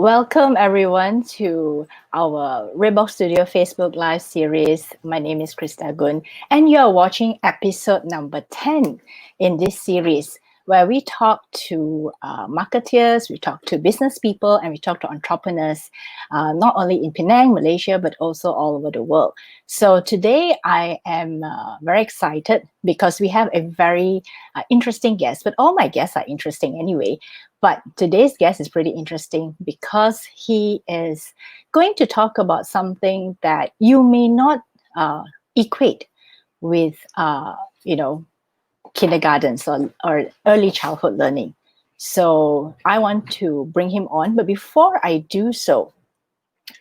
Welcome everyone to our Redbox Studio Facebook Live series. My name is Krista and you're watching episode number 10 in this series where we talk to marketeers, we talk to business people, and we talk to entrepreneurs, not only in Penang, Malaysia, but also all over the world. So today I am very excited because we have a very interesting guest, but all my guests are interesting anyway. But today's guest is pretty interesting because he is going to talk about something that you may not equate with, kindergartens or early childhood learning. So I want to bring him on. But before I do so,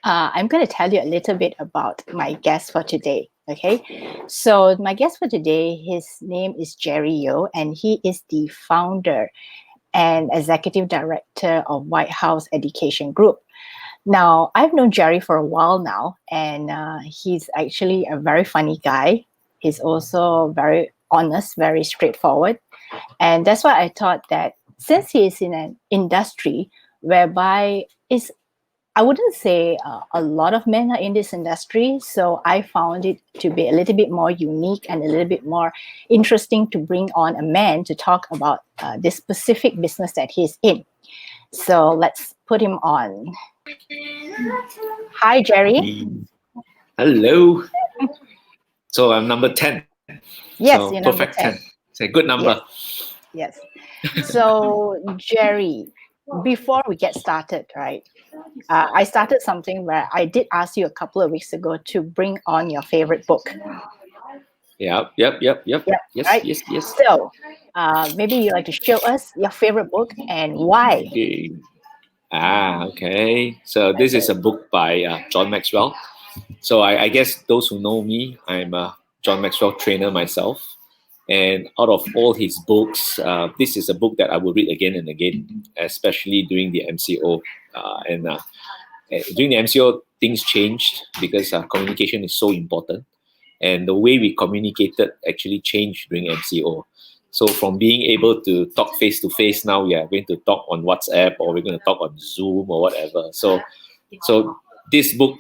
I'm going to tell you a little bit about my guest for today. Okay, so my guest for today, his name is Jery Yeoh, and he is the founder and executive director of Whytehouse Education Group. Now, I've known Jery for a while now, and he's actually a very funny guy. He's also very honest, very straightforward. And that's why I thought that since he is in an industry whereby I wouldn't say a lot of men are in this industry, so I found it to be a little bit more unique and a little bit more interesting to bring on a man to talk about this specific business that he's in. So let's put him on. Hi, Jery. Hello. So I'm number 10. Yes, so you're perfect number 10. 10. It's a good number. Yes. So, Jery, before we get started, right? I started something where I did ask you a couple of weeks ago to bring on your favorite book. Yep. Yes, right? yes. So, maybe you'd like to show us your favorite book and why. Okay. So this is a book by John Maxwell. So I guess those who know me, I'm a John Maxwell trainer myself. And out of all his books, this is a book that I will read again and again, especially during the MCO. During the MCO, things changed because communication is so important. And the way we communicated actually changed during MCO. So from being able to talk face to face, now we are going to talk on WhatsApp or we're going to talk on Zoom or whatever. So this book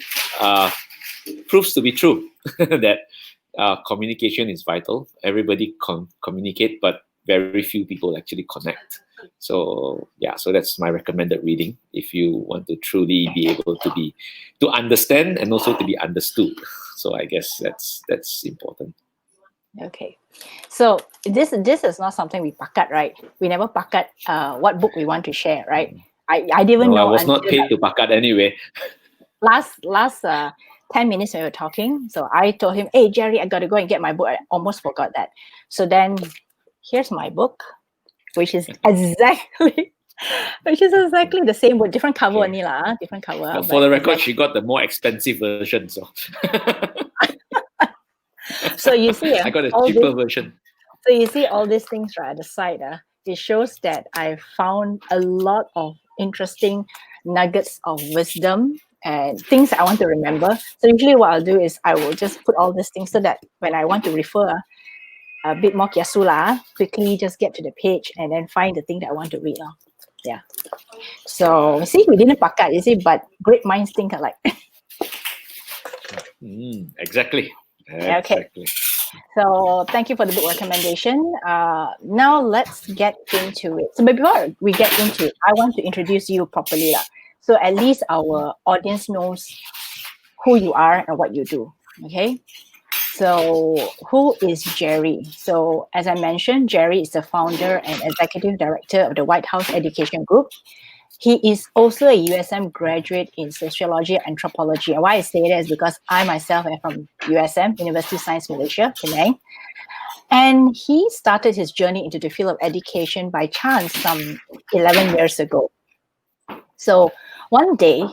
proves to be true that communication is vital. Everybody communicate, but very few people actually connect. So that's my recommended reading if you want to truly be able to understand and also to be understood. So I guess that's important. Okay, so this is not something we pakat, right? We never pakat what book we want to share, right? I didn't even know. I was not paid to pakat anyway. Last 10 minutes when we were talking, so I told him, "Hey, Jery, I got to go and get my book." I almost forgot that. So then, here's my book, which is exactly the same book, different cover only lah, different cover. But for the record, she got the more expensive version, so. So you see, I got a cheaper version. So you see all these things right at the side. It shows that I found a lot of interesting nuggets of wisdom and things I want to remember. So usually what I'll do is I will just put all these things so that when I want to refer a bit more kiasu lah, quickly just get to the page and then find the thing that I want to read. Yeah. So see, we didn't pakat, you see, but great minds think alike. Exactly. Okay. So thank you for the book recommendation. Now let's get into it. So before we get into it, I want to introduce you properly. So at least our audience knows who you are and what you do. Okay. So who is Jery? So as I mentioned, Jery is the founder and executive director of the Whytehouse Education Group. He is also a USM graduate in sociology and anthropology. And why I say that is because I myself am from USM, University of Science Malaysia, Penang. And he started his journey into the field of education by chance some 11 years ago. So one day,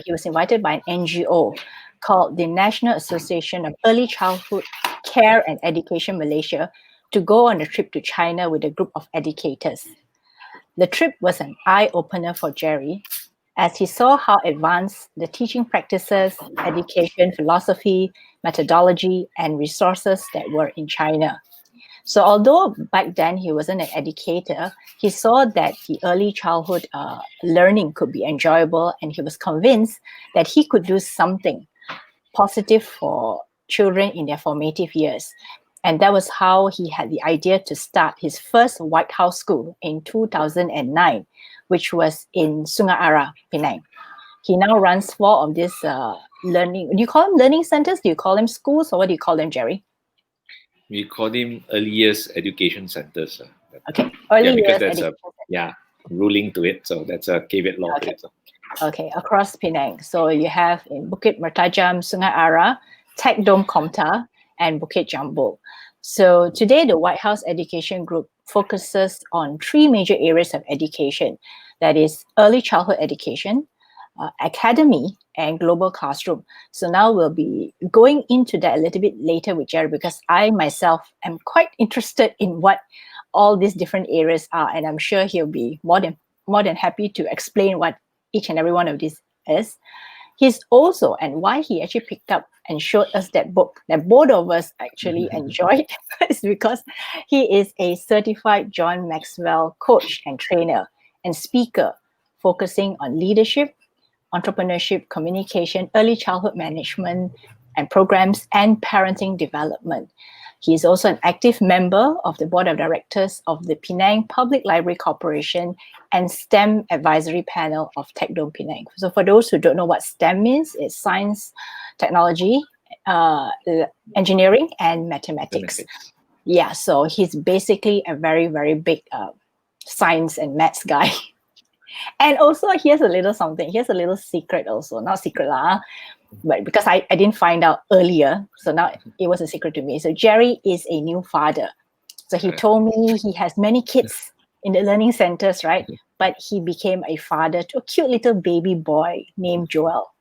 he was invited by an NGO called the National Association of Early Childhood Care and Education Malaysia to go on a trip to China with a group of educators. The trip was an eye-opener for Jery as he saw how advanced the teaching practices, education, philosophy, methodology, and resources that were in China. So although back then he wasn't an educator, he saw that the early childhood learning could be enjoyable, and he was convinced that he could do something positive for children in their formative years. And that was how he had the idea to start his first Whytehouse School in 2009, which was in Sungai Ara, Penang. He now runs 4 of these learning, do you call them learning centers? Do you call them schools, or what do you call them, Jery? We call them early years education centers. Okay, early because years that's education. ruling to it. So that's a caveat law to Okay. it. So. Okay, across Penang. So you have in Bukit Mertajam, Sungai Ara, Tech Dome Komtar, and Bukit Jambul. So today, the Whytehouse Education Group focuses on 3 major areas of education. That is early childhood education, academy, and global classroom. So now we'll be going into that a little bit later with Jery, because I myself am quite interested in what all these different areas are, and I'm sure he'll be more than happy to explain what each and every one of these is. He's also, and why he actually picked up and showed us that book that both of us actually enjoyed, is because he is a certified John Maxwell coach and trainer and speaker, focusing on leadership, entrepreneurship, communication, early childhood management and programs, and parenting development. He is also an active member of the board of directors of the Penang Public Library Corporation and STEM advisory panel of Tech Dome Penang. So for those who don't know what STEM is, it's science, technology, engineering, and mathematics. Yeah, so he's basically a very, very big science and maths guy. And also, here's a little something. Here's a little secret also. Not secret lah, but because I didn't find out earlier, so now it was a secret to me. So Jery is a new father. So he told me he has many kids in the learning centers, right? But he became a father to a cute little baby boy named Joel.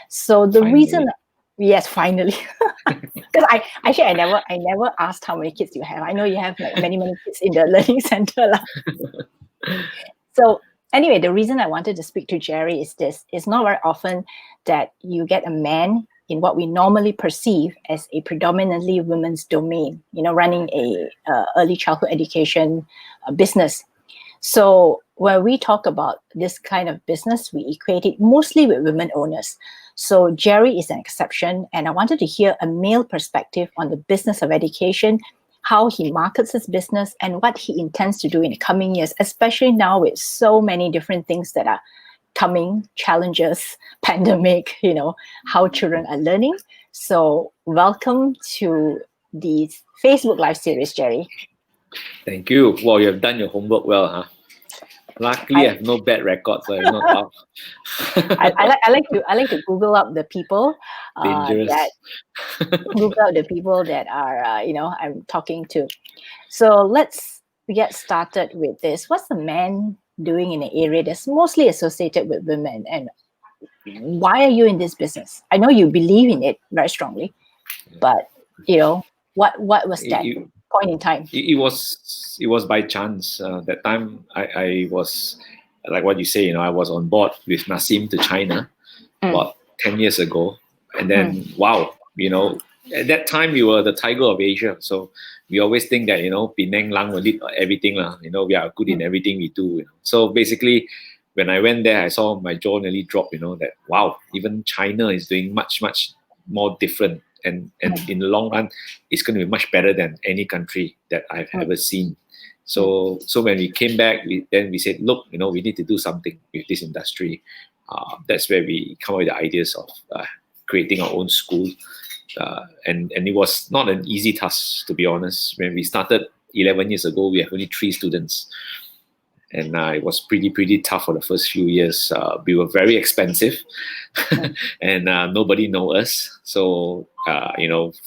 So the reason, yes, finally, because I never asked how many kids you have. I know you have like many kids in the learning center lah. So anyway, the reason I wanted to speak to Jery is this. It's not very often that you get a man in what we normally perceive as a predominantly women's domain, running a early childhood education business. So when we talk about this kind of business, we equate it mostly with women owners. So Jery is an exception, and I wanted to hear a male perspective on the business of education, how he markets his business, and what he intends to do in the coming years, especially now with so many different things that are coming, challenges, pandemic, how children are learning. So welcome to the Facebook Live series, Jery. Thank you. Well, you have done your homework well, huh? Luckily, I have no bad records. So I'm not out. I like to Google up the people Dangerous. that are I'm talking to. So let's get started with this. What's the man doing in an area that's mostly associated with women, and why are you in this business? I know you believe in it very strongly, but what was that point in time? It was by chance. That time I was, like what you say, I was on board with Nassim to China about 10 years ago, and then wow, at that time we were the tiger of Asia. So we always think that Penang Lang will lead everything lah. We are good in everything we do. So basically, when I went there, I saw my jaw nearly drop. That wow, even China is doing much more different. And in the long run, it's going to be much better than any country that I've ever seen. So when we came back, we said, look, we need to do something with this industry. That's where we come up with the ideas of creating our own school. And it was not an easy task, to be honest. When we started 11 years ago, we have only 3 students. And it was pretty tough for the first few years. We were very expensive, and nobody know us. So,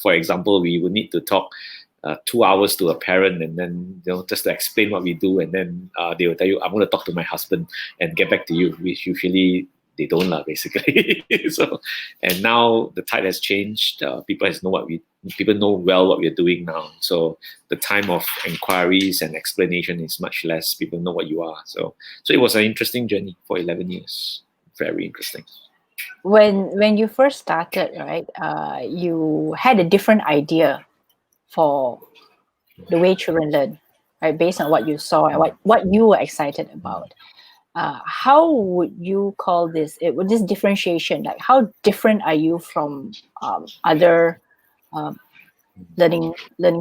for example, we would need to talk 2 hours to a parent, and then just to explain what we do, and then they will tell you, "I'm going to talk to my husband and get back to you," which usually they don't basically. So, and now the tide has changed. People know well what we're doing now. So the time of inquiries and explanation is much less. People know what you are. So it was an interesting journey for 11 years. Very interesting. When you first started, right, you had a different idea for the way children learn, right? Based on what you saw and what you were excited about. How would you call this? With this differentiation, like how different are you from other um, learning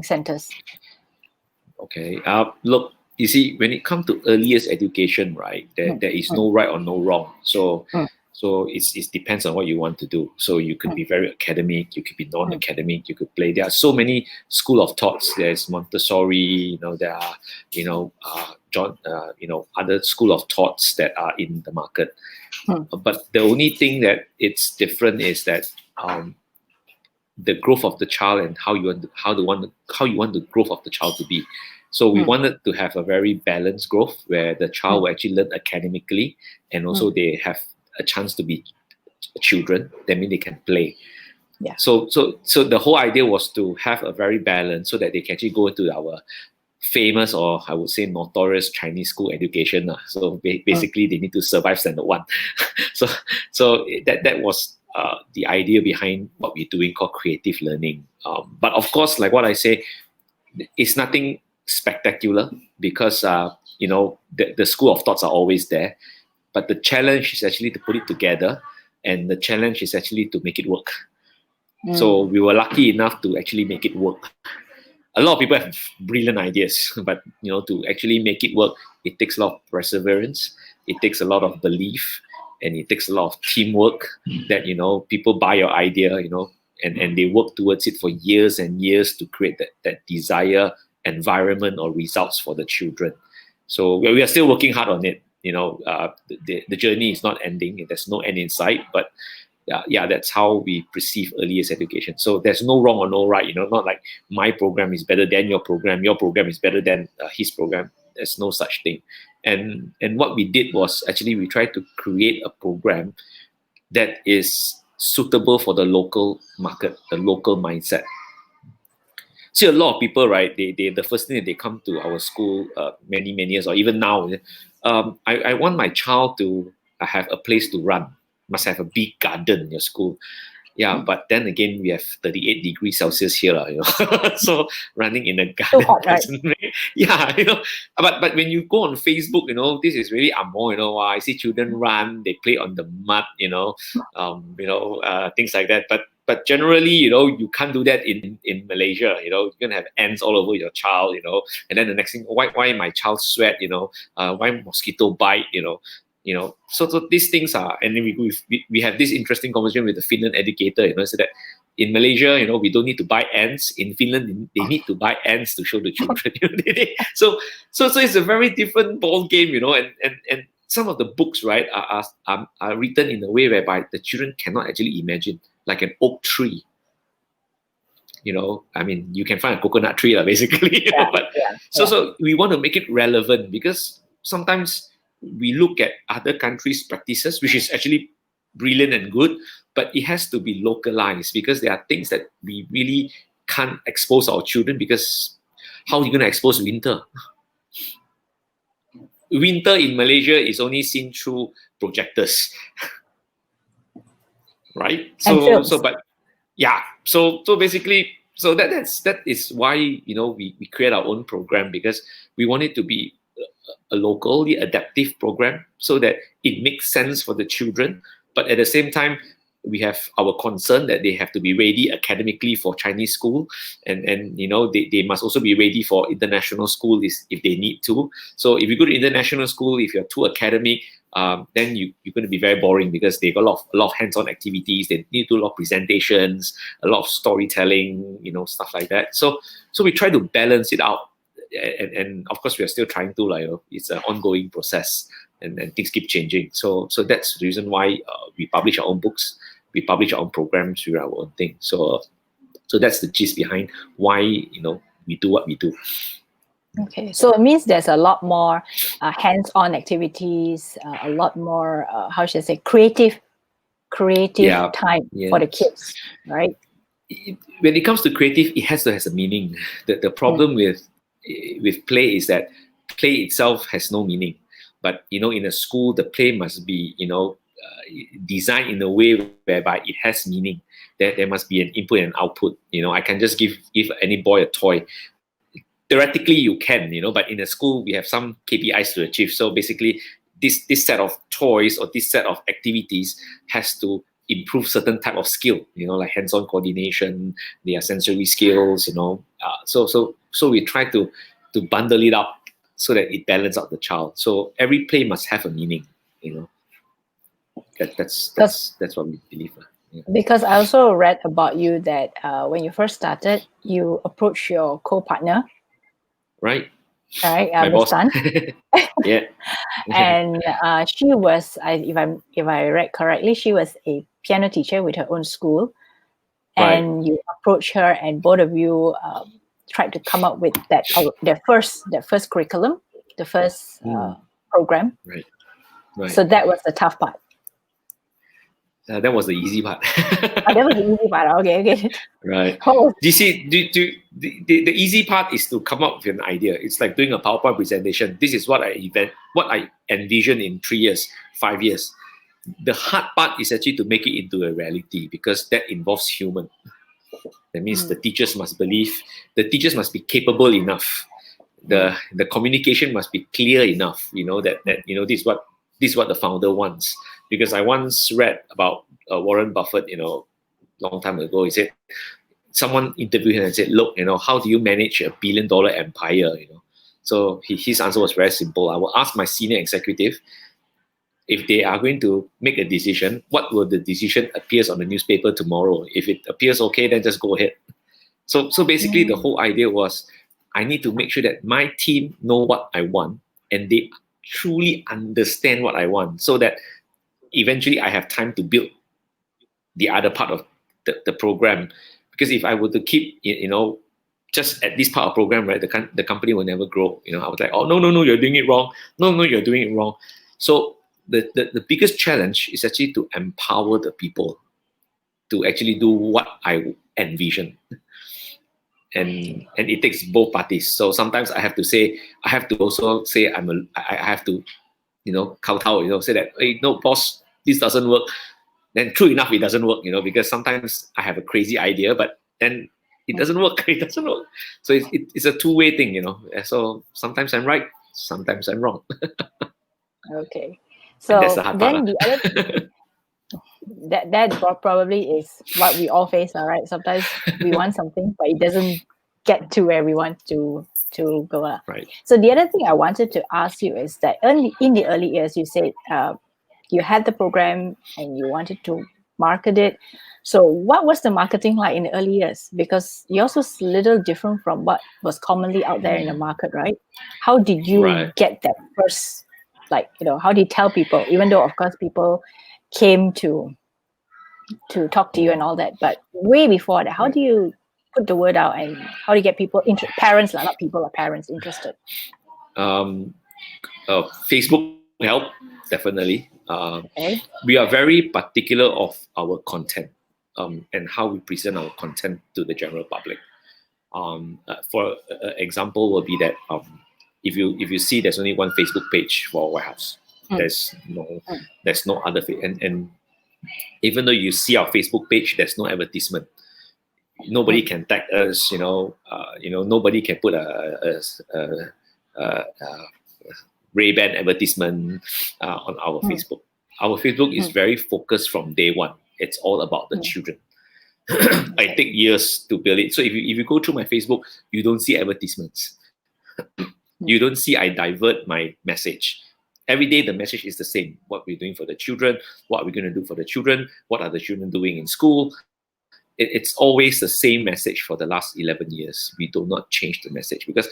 centers? Okay. Look, you see, when it comes to earliest education, right, Mm, there is mm, no right or no wrong. So mm, it depends on what you want to do. So you could mm, be very academic, you could be mm, non-academic, you could play. There are so many school of thoughts. There's Montessori, there are, John, other school of thoughts that are in the market. mm, But the only thing that it's different is that the growth of the child and how you want the growth of the child to be. So we mm, wanted to have a very balanced growth where the child mm, will actually learn academically and also mm. they have a chance to be children. That means they can play. Yeah. So the whole idea was to have a very balanced so that they can actually go into our famous, or I would say notorious, Chinese school education. So Mm, basically they need to survive standard one. so so that was the idea behind what we're doing called creative learning. But of course, like what I say, it's nothing spectacular because the school of thoughts are always there. But the challenge is actually to put it together, and the challenge is actually to make it work. So mm, we were lucky enough to actually make it work. A lot of people have brilliant ideas, but to actually make it work, it takes a lot of perseverance, it takes a lot of belief, and it takes a lot of teamwork. That people buy your idea, and they work towards it for years and years to create that desired environment or results for the children. So we are still working hard on it. The journey is not ending. There's no end in sight, but yeah, that's how we perceive earliest education. So there's no wrong or no right. Not like my program is better than your program is better than his program. There's no such thing. And what we did was actually we tried to create a program that is suitable for the local market, the local mindset. See, a lot of people, right? They the first thing that they come to our school many years or even now, I want my child to have a place to run. Must have a big garden in your school. Yeah, mm. but then again, we have 38 degrees Celsius here, so running in a Too garden hot, right? doesn't make, yeah, But when you go on Facebook, this is really amor, I see children run, they play on the mud, things like that. But generally, you can't do that in Malaysia. You're gonna have ants all over your child, and then the next thing, why my child sweat, why mosquito bite, so these things are, and then we have this interesting conversation with the Finland educator, so that in Malaysia, we don't need to buy ants. In Finland, they need to buy ants to show the children. So it's a very different ball game, and some of the books, right, are written in a way whereby the children cannot actually imagine, like an oak tree. I mean, you can find a coconut tree, basically. Yeah, But yeah, yeah. so we want to make it relevant because sometimes we look at other countries' practices, which is actually brilliant and good, but it has to be localized because there are things that we really can't expose our children because how are you going to expose winter? Winter in Malaysia is only seen through projectors, right? And films. But yeah, so basically, so that is why we create our own program because we want it to be a locally adaptive program so that it makes sense for the children, but at the same time we have our concern that they have to be ready academically for Chinese school, and they must also be ready for international school if they need to. So if you go to international school, if you're too academic, then you're going to be very boring because they've got a lot of hands-on activities. They need to do a lot of presentations, a lot of storytelling, stuff like that. So we try to balance it out, and of course we are still trying to it's an ongoing process, and things keep changing. So that's the reason why we publish our own books, we publish our own programs, we our own thing. So that's the gist behind why we do what we do. Okay, so it means there's a lot more hands-on activities, a lot more, how should I say, creative Yeah. time Yeah. for the kids, right? When it comes to creative, it has to have a meaning. The problem with play is that play itself has no meaning. But in a school, the play must be designed in a way whereby it has meaning. There must be an input and output. I can just give any boy a toy. theoretically you can, but in a school we have some KPIs to achieve. So basically, this set of toys or this set of activities has to improve certain type of skill, like hands-on coordination, their sensory skills, so we try to bundle it up so that it balances out the child. So every play must have a meaning, That's what we believe. Yeah. Because I also read about you that when you first started, you approached your co-partner, right? Right, My Miss boss. Tan. Yeah. And she was, if I read correctly, she was a piano teacher with her own school, Right. and you approached her, and both of you tried to come up with that first curriculum, the first program. Right. Right. So that was the tough part. That was the easy part. That was the easy part. Okay. Right. Oh. You see, the easy part is to come up with an idea. It's like doing a PowerPoint presentation. This is what I envision in 3 years, 5 years. The hard part is actually to make it into a reality, because that involves human. That means the teachers must believe, the teachers must be capable enough. The communication must be clear enough, that this is what the founder wants. Because I once read about Warren Buffett, long time ago. He said, someone interviewed him and said, look, how do you manage $1 billion empire? So his answer was very simple. I will ask my senior executive, if they are going to make a decision, what will the decision appears on the newspaper tomorrow? If it appears okay, then just go ahead. So basically the whole idea was, I need to make sure that my team know what I want and they truly understand what I want, so that eventually I have time to build the other part of the program. Because if I were to keep, just at this part of program, right, the company will never grow. I was like, oh, no, you're doing it wrong. No, you're doing it wrong. So the biggest challenge is actually to empower the people to actually do what I envision. And it takes both parties. So sometimes I have to also say I have to, kowtow, say that, hey, no, boss, this doesn't work. Then true enough, it doesn't work, because sometimes I have a crazy idea, but then it doesn't work. It doesn't work. So it's a two-way thing, So sometimes I'm right, sometimes I'm wrong. Okay. And So that's the hard then part. the other that probably is what we all face, all right? Sometimes we want something, but it doesn't get to where we want to go. Right. So the other thing I wanted to ask you is that in the early years, you said you had the program and you wanted to market it. So what was the marketing like in the early years? Because yours was a little different from what was commonly out there in the market, right? How did you get that first, how do you tell people, even though of course people came to talk to you and all that, but way before that, how do you put the word out and how do you get people, parents interested? Facebook help, definitely. Okay. We are very particular of our content and how we present our content to the general public. For example, will be that if you see there's only one Facebook page for Whytehouse, there's no other and even though you see our Facebook page, there's no advertisement. Nobody can tag us, nobody can put a Ray-Ban advertisement on our Facebook. Our Facebook is very focused from day one. It's all about the children. I take years to build it. So if you go through my Facebook, you don't see advertisements. You don't see I divert my message. Every day the message is the same. What we're doing for the children, what are we going to do for the children, what are the children doing in school. It's always the same message for the last 11 years. We do not change the message because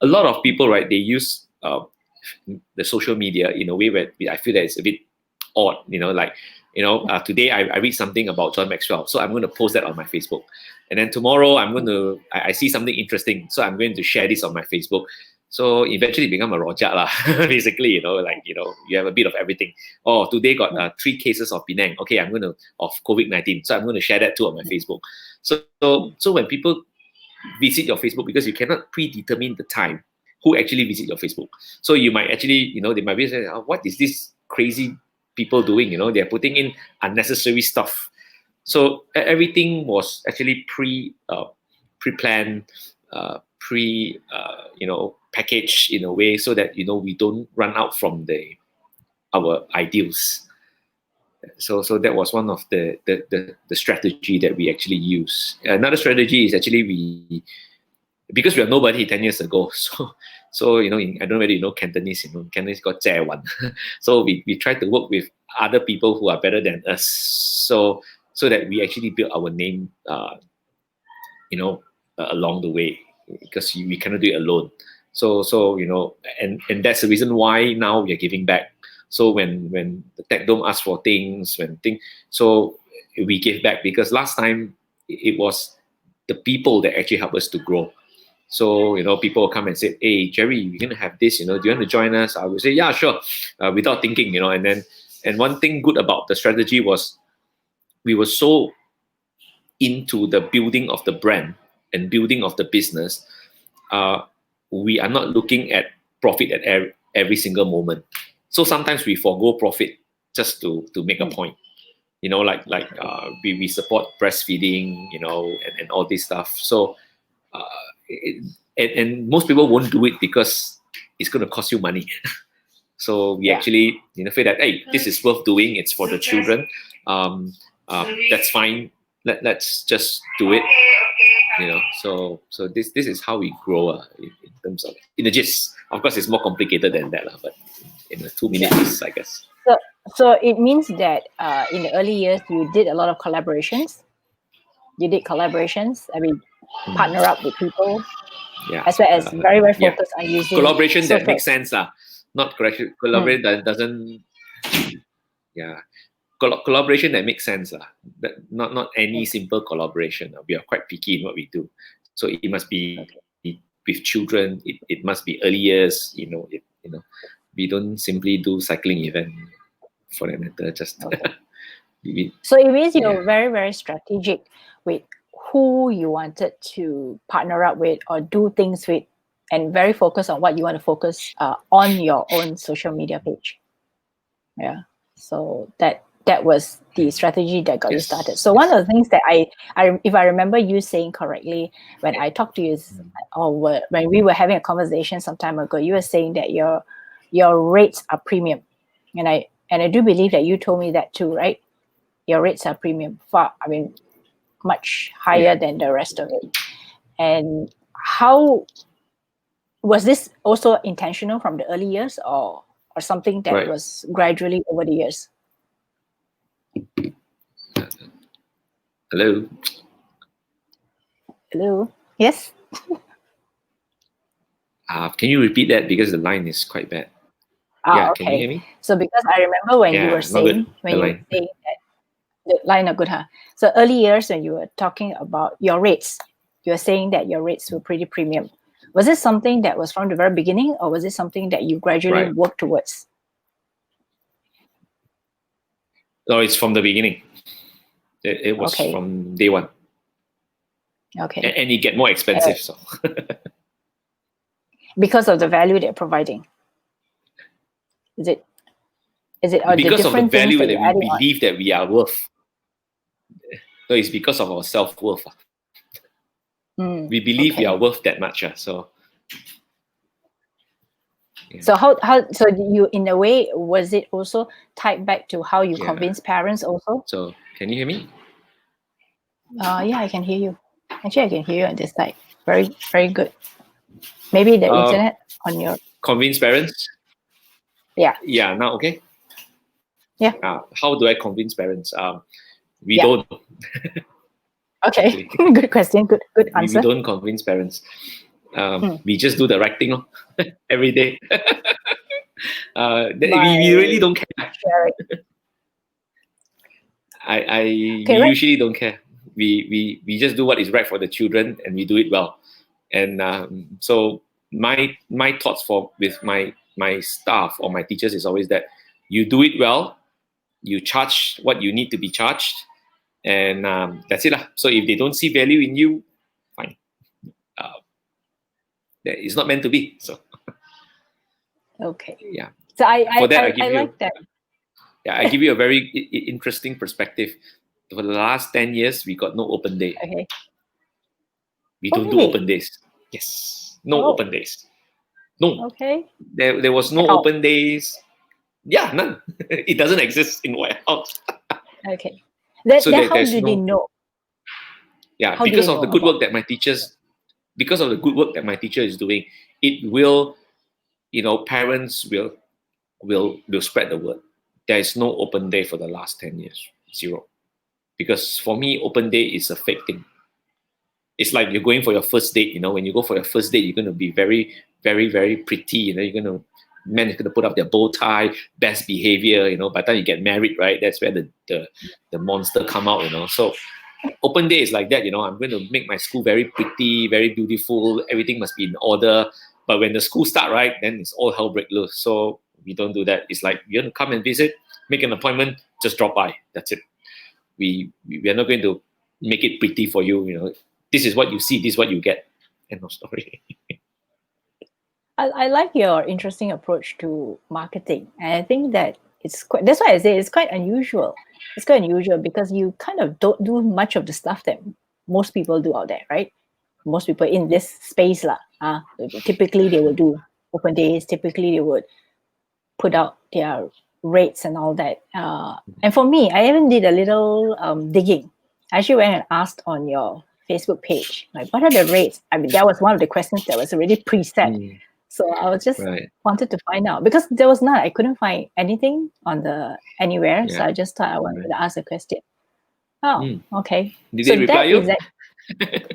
a lot of people, right, they use the social media in a way where I feel that it's a bit odd, today I read something about John Maxwell, so I'm going to post that on my Facebook. And then tomorrow I see something interesting, so I'm going to share this on my Facebook. So eventually become a rojak lah. Basically, you have a bit of everything. Oh, today got 3 cases of Penang. Okay, of COVID-19. So I'm going to share that too on my Facebook. So when people visit your Facebook, because you cannot predetermine the time who actually visit your Facebook. So you might actually, they might be saying, what is this crazy people doing? They're putting in unnecessary stuff. So everything was actually pre-planned, packaged in a way so that we don't run out from our ideals. So that was one of the strategy that we actually use. Another strategy is actually because we are nobody 10 years ago. So I don't know whether you know Cantonese. Cantonese got Zaiwan. So we try to work with other people who are better than us. So that we actually build our name, along the way, because we cannot do it alone. So and that's the reason why now we are giving back. So when the Tech Dome asks for things, so we give back, because last time it was the people that actually help us to grow. So people will come and say, "Hey, Jery, we're gonna have this. Do you want to join us?" I will say, "Yeah, sure," without thinking. And one thing good about the strategy was we were so into the building of the brand and building of the business. We are not looking at profit at every single moment. So sometimes we forego profit just to make a point. We support breastfeeding, and all this stuff. So and most people won't do it because it's going to cost you money. So we actually feel that, hey, this is worth doing. It's for the children. That's fine. Let's just do it. So this is how we grow in terms of in the gist. Of course, it's more complicated than that, but in 2 minutes, I guess. So it means that in the early years you did a lot of collaborations. You did collaborations. I mean, partner up with people. Yeah. As well as very focused on using collaboration that makes sense. Not correction. Collaboration that doesn't. Yeah. Collaboration that makes sense. Not any simple collaboration. We are quite picky in what we do. So it must be with children. It must be early years. We don't simply do cycling event for that matter. Just so it means you're very, very strategic with who you wanted to partner up with or do things with, and very focused on what you want to focus on your own social media page. Yeah. So that was the strategy that got you started. So one of the things that I if I remember you saying correctly when I talked to you, or when we were having a conversation some time ago, you were saying that your rates are premium, and I do believe that you told me that too, right? Your rates are premium, much higher than the rest of it. And how was this also intentional from the early years, or something that was gradually over the years? Hello. Yes. Can you repeat that, because the line is quite bad? Yeah, okay. Can you hear me? So because I remember when you were saying that the line are good, huh? So early years when you were talking about your rates, you were saying that your rates were pretty premium. Was it something that was from the very beginning, or was it something that you gradually worked towards? No, it's from the beginning. It was from day one. Okay. And it get more expensive. So because of the value they're providing. Is it because of the value that we believe that we are worth? No, it's because of our self-worth. We believe we are worth that much. So so so you, in a way, was it also tied back to how you convince parents also? So can you hear me? Yeah, I can hear you. Actually, I can hear you on this side. Very, very good. Maybe the internet on your... Convince parents? Yeah. Yeah, now okay? Yeah. How do I convince parents? We don't. Okay, good question. Good answer. We don't convince parents. We just do the right thing every day. We really don't care. We usually don't care. We just do what is right for the children, and we do it well. And so my thoughts with my staff or my teachers is always that you do it well, you charge what you need to be charged, and that's it. So if they don't see value in you, fine. It's not meant to be. So okay. Yeah. So I like that. Yeah, I give you a very interesting perspective. For the last 10 years, we got no open day. Okay. We don't do open days. Yes. No Oh, open days. No. okay. There was no At all. open days. Yeah, none. It doesn't exist in Whytehouse. Okay. Then, So then how there's do they no, know? yeah, How do they because of know the good about? work that my teachers, because of the good work that my teacher is doing, it will, parents will spread the word. There is no open day for the last 10 years. Zero. Because for me, open day is a fake thing. It's like you're going for your first date. When you go for your first date, you're going to be very, very, very pretty. You're going to, men are going to put up their bow tie, best behavior. By the time you get married, right, that's where the monster come out. So open day is like that. I'm going to make my school very pretty, very beautiful. Everything must be in order. But when the school start, right, then it's all hell break loose. So we don't do that. It's like you're going to come and visit, make an appointment, just drop by. That's it. We are not going to make it pretty for you. This is what you see, this is what you get. End of story. I like your interesting approach to marketing, and I think that it's quite. That's why I say it's quite unusual. It's quite unusual because you kind of don't do much of the stuff that most people do out there, right? Most people in this space, lah. Typically they would do open days. Typically they would put out their rates and all that. And for me, I even did a little digging. I actually went and asked on your Facebook page, like, what are the rates? I mean, that was one of the questions that was already preset. So I was just Right. wanted to find out because there was none. I couldn't find anything on the anywhere. So Yeah. I just thought I wanted to ask a question. Oh, okay. Did So they reply that you? is that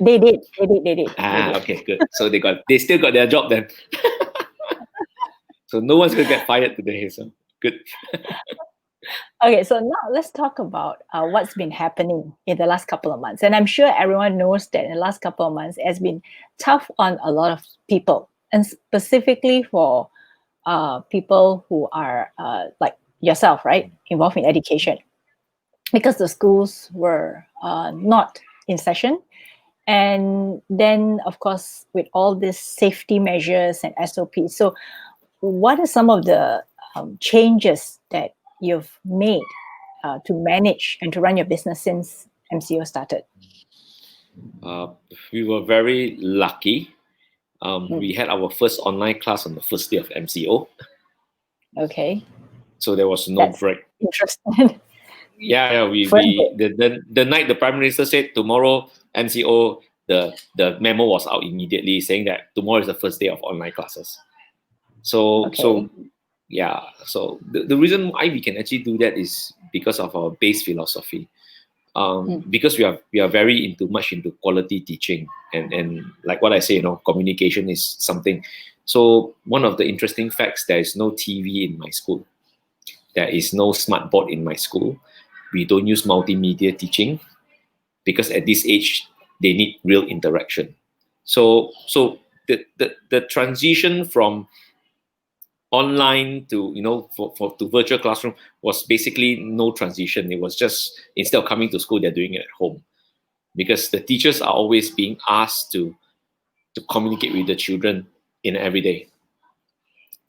they did. They did. Okay, good. So they still got their job then. So no one's gonna get fired today. So good. Okay, so now let's talk about what's been happening in the last couple of months. And I'm sure everyone knows that in the last couple of months, it has been tough on a lot of people, and specifically for people who are like yourself, right, involved in education, because the schools were not in session. And then, of course, with all these safety measures and SOPs. So, what are some of the changes that you've made to manage and to run your business since MCO started? We were very lucky. We had our first online class on the first day of MCO. Okay, So there was no that's break. interesting. Yeah. First day. The night the Prime Minister said tomorrow MCO, the memo was out immediately saying that tomorrow is the first day of online classes. So Okay. yeah. So the reason why we can actually do that is because of our base philosophy. Because we are very much into quality teaching, and like what I say, communication is something. So one of the interesting facts, there is no TV in my school. There is no smart board in my school. We don't use multimedia teaching because at this age they need real interaction. So the transition from online to to virtual classroom was basically no transition. It was just, instead of coming to school, they're doing it at home, because the teachers are always being asked to communicate with the children in every day.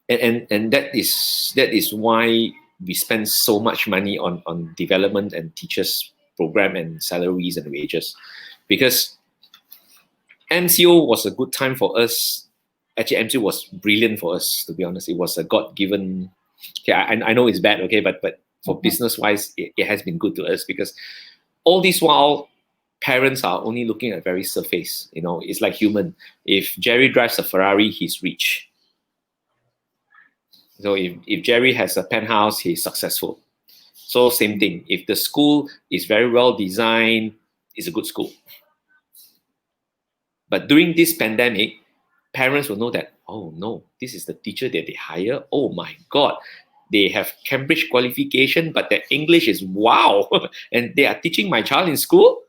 And that is why we spend so much money on development and teachers program and salaries and wages, because MCO was a good time for us. Actually, MCO was brilliant for us, to be honest. It was a God-given. Yeah, I know it's bad, okay, but for business-wise, it has been good to us, because all this while, parents are only looking at very surface. It's like human. If Jery drives a Ferrari, he's rich. So if Jery has a penthouse, he's successful. So same thing. If the school is very well designed, it's a good school. But during this pandemic, parents will know that, oh no, this is the teacher that they hire. Oh my God, they have Cambridge qualification, but their English is wow. And they are teaching my child in school.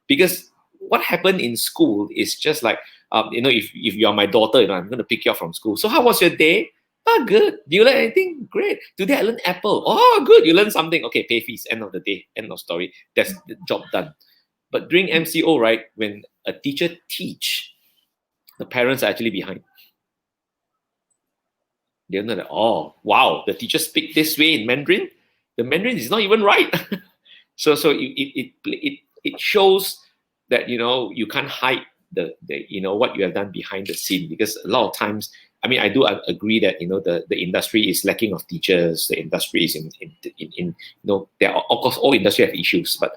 Because what happened in school is just like, if you're my daughter, I'm going to pick you up from school. So how was your day? Oh, good. Do you learn anything? Great. Today I learned Apple. Oh, good. You learned something. Okay, pay fees. End of the day. End of story. That's the job done. But during MCO, right, when a teacher teach, the parents are actually behind. They know that, oh, wow, the teacher speak this way in Mandarin. The Mandarin is not even right. So it shows that, you can't hide what you have done behind the scene, because a lot of times, I mean, I do agree that the industry is lacking of teachers. The industry is in there are, of course, all industry have issues, but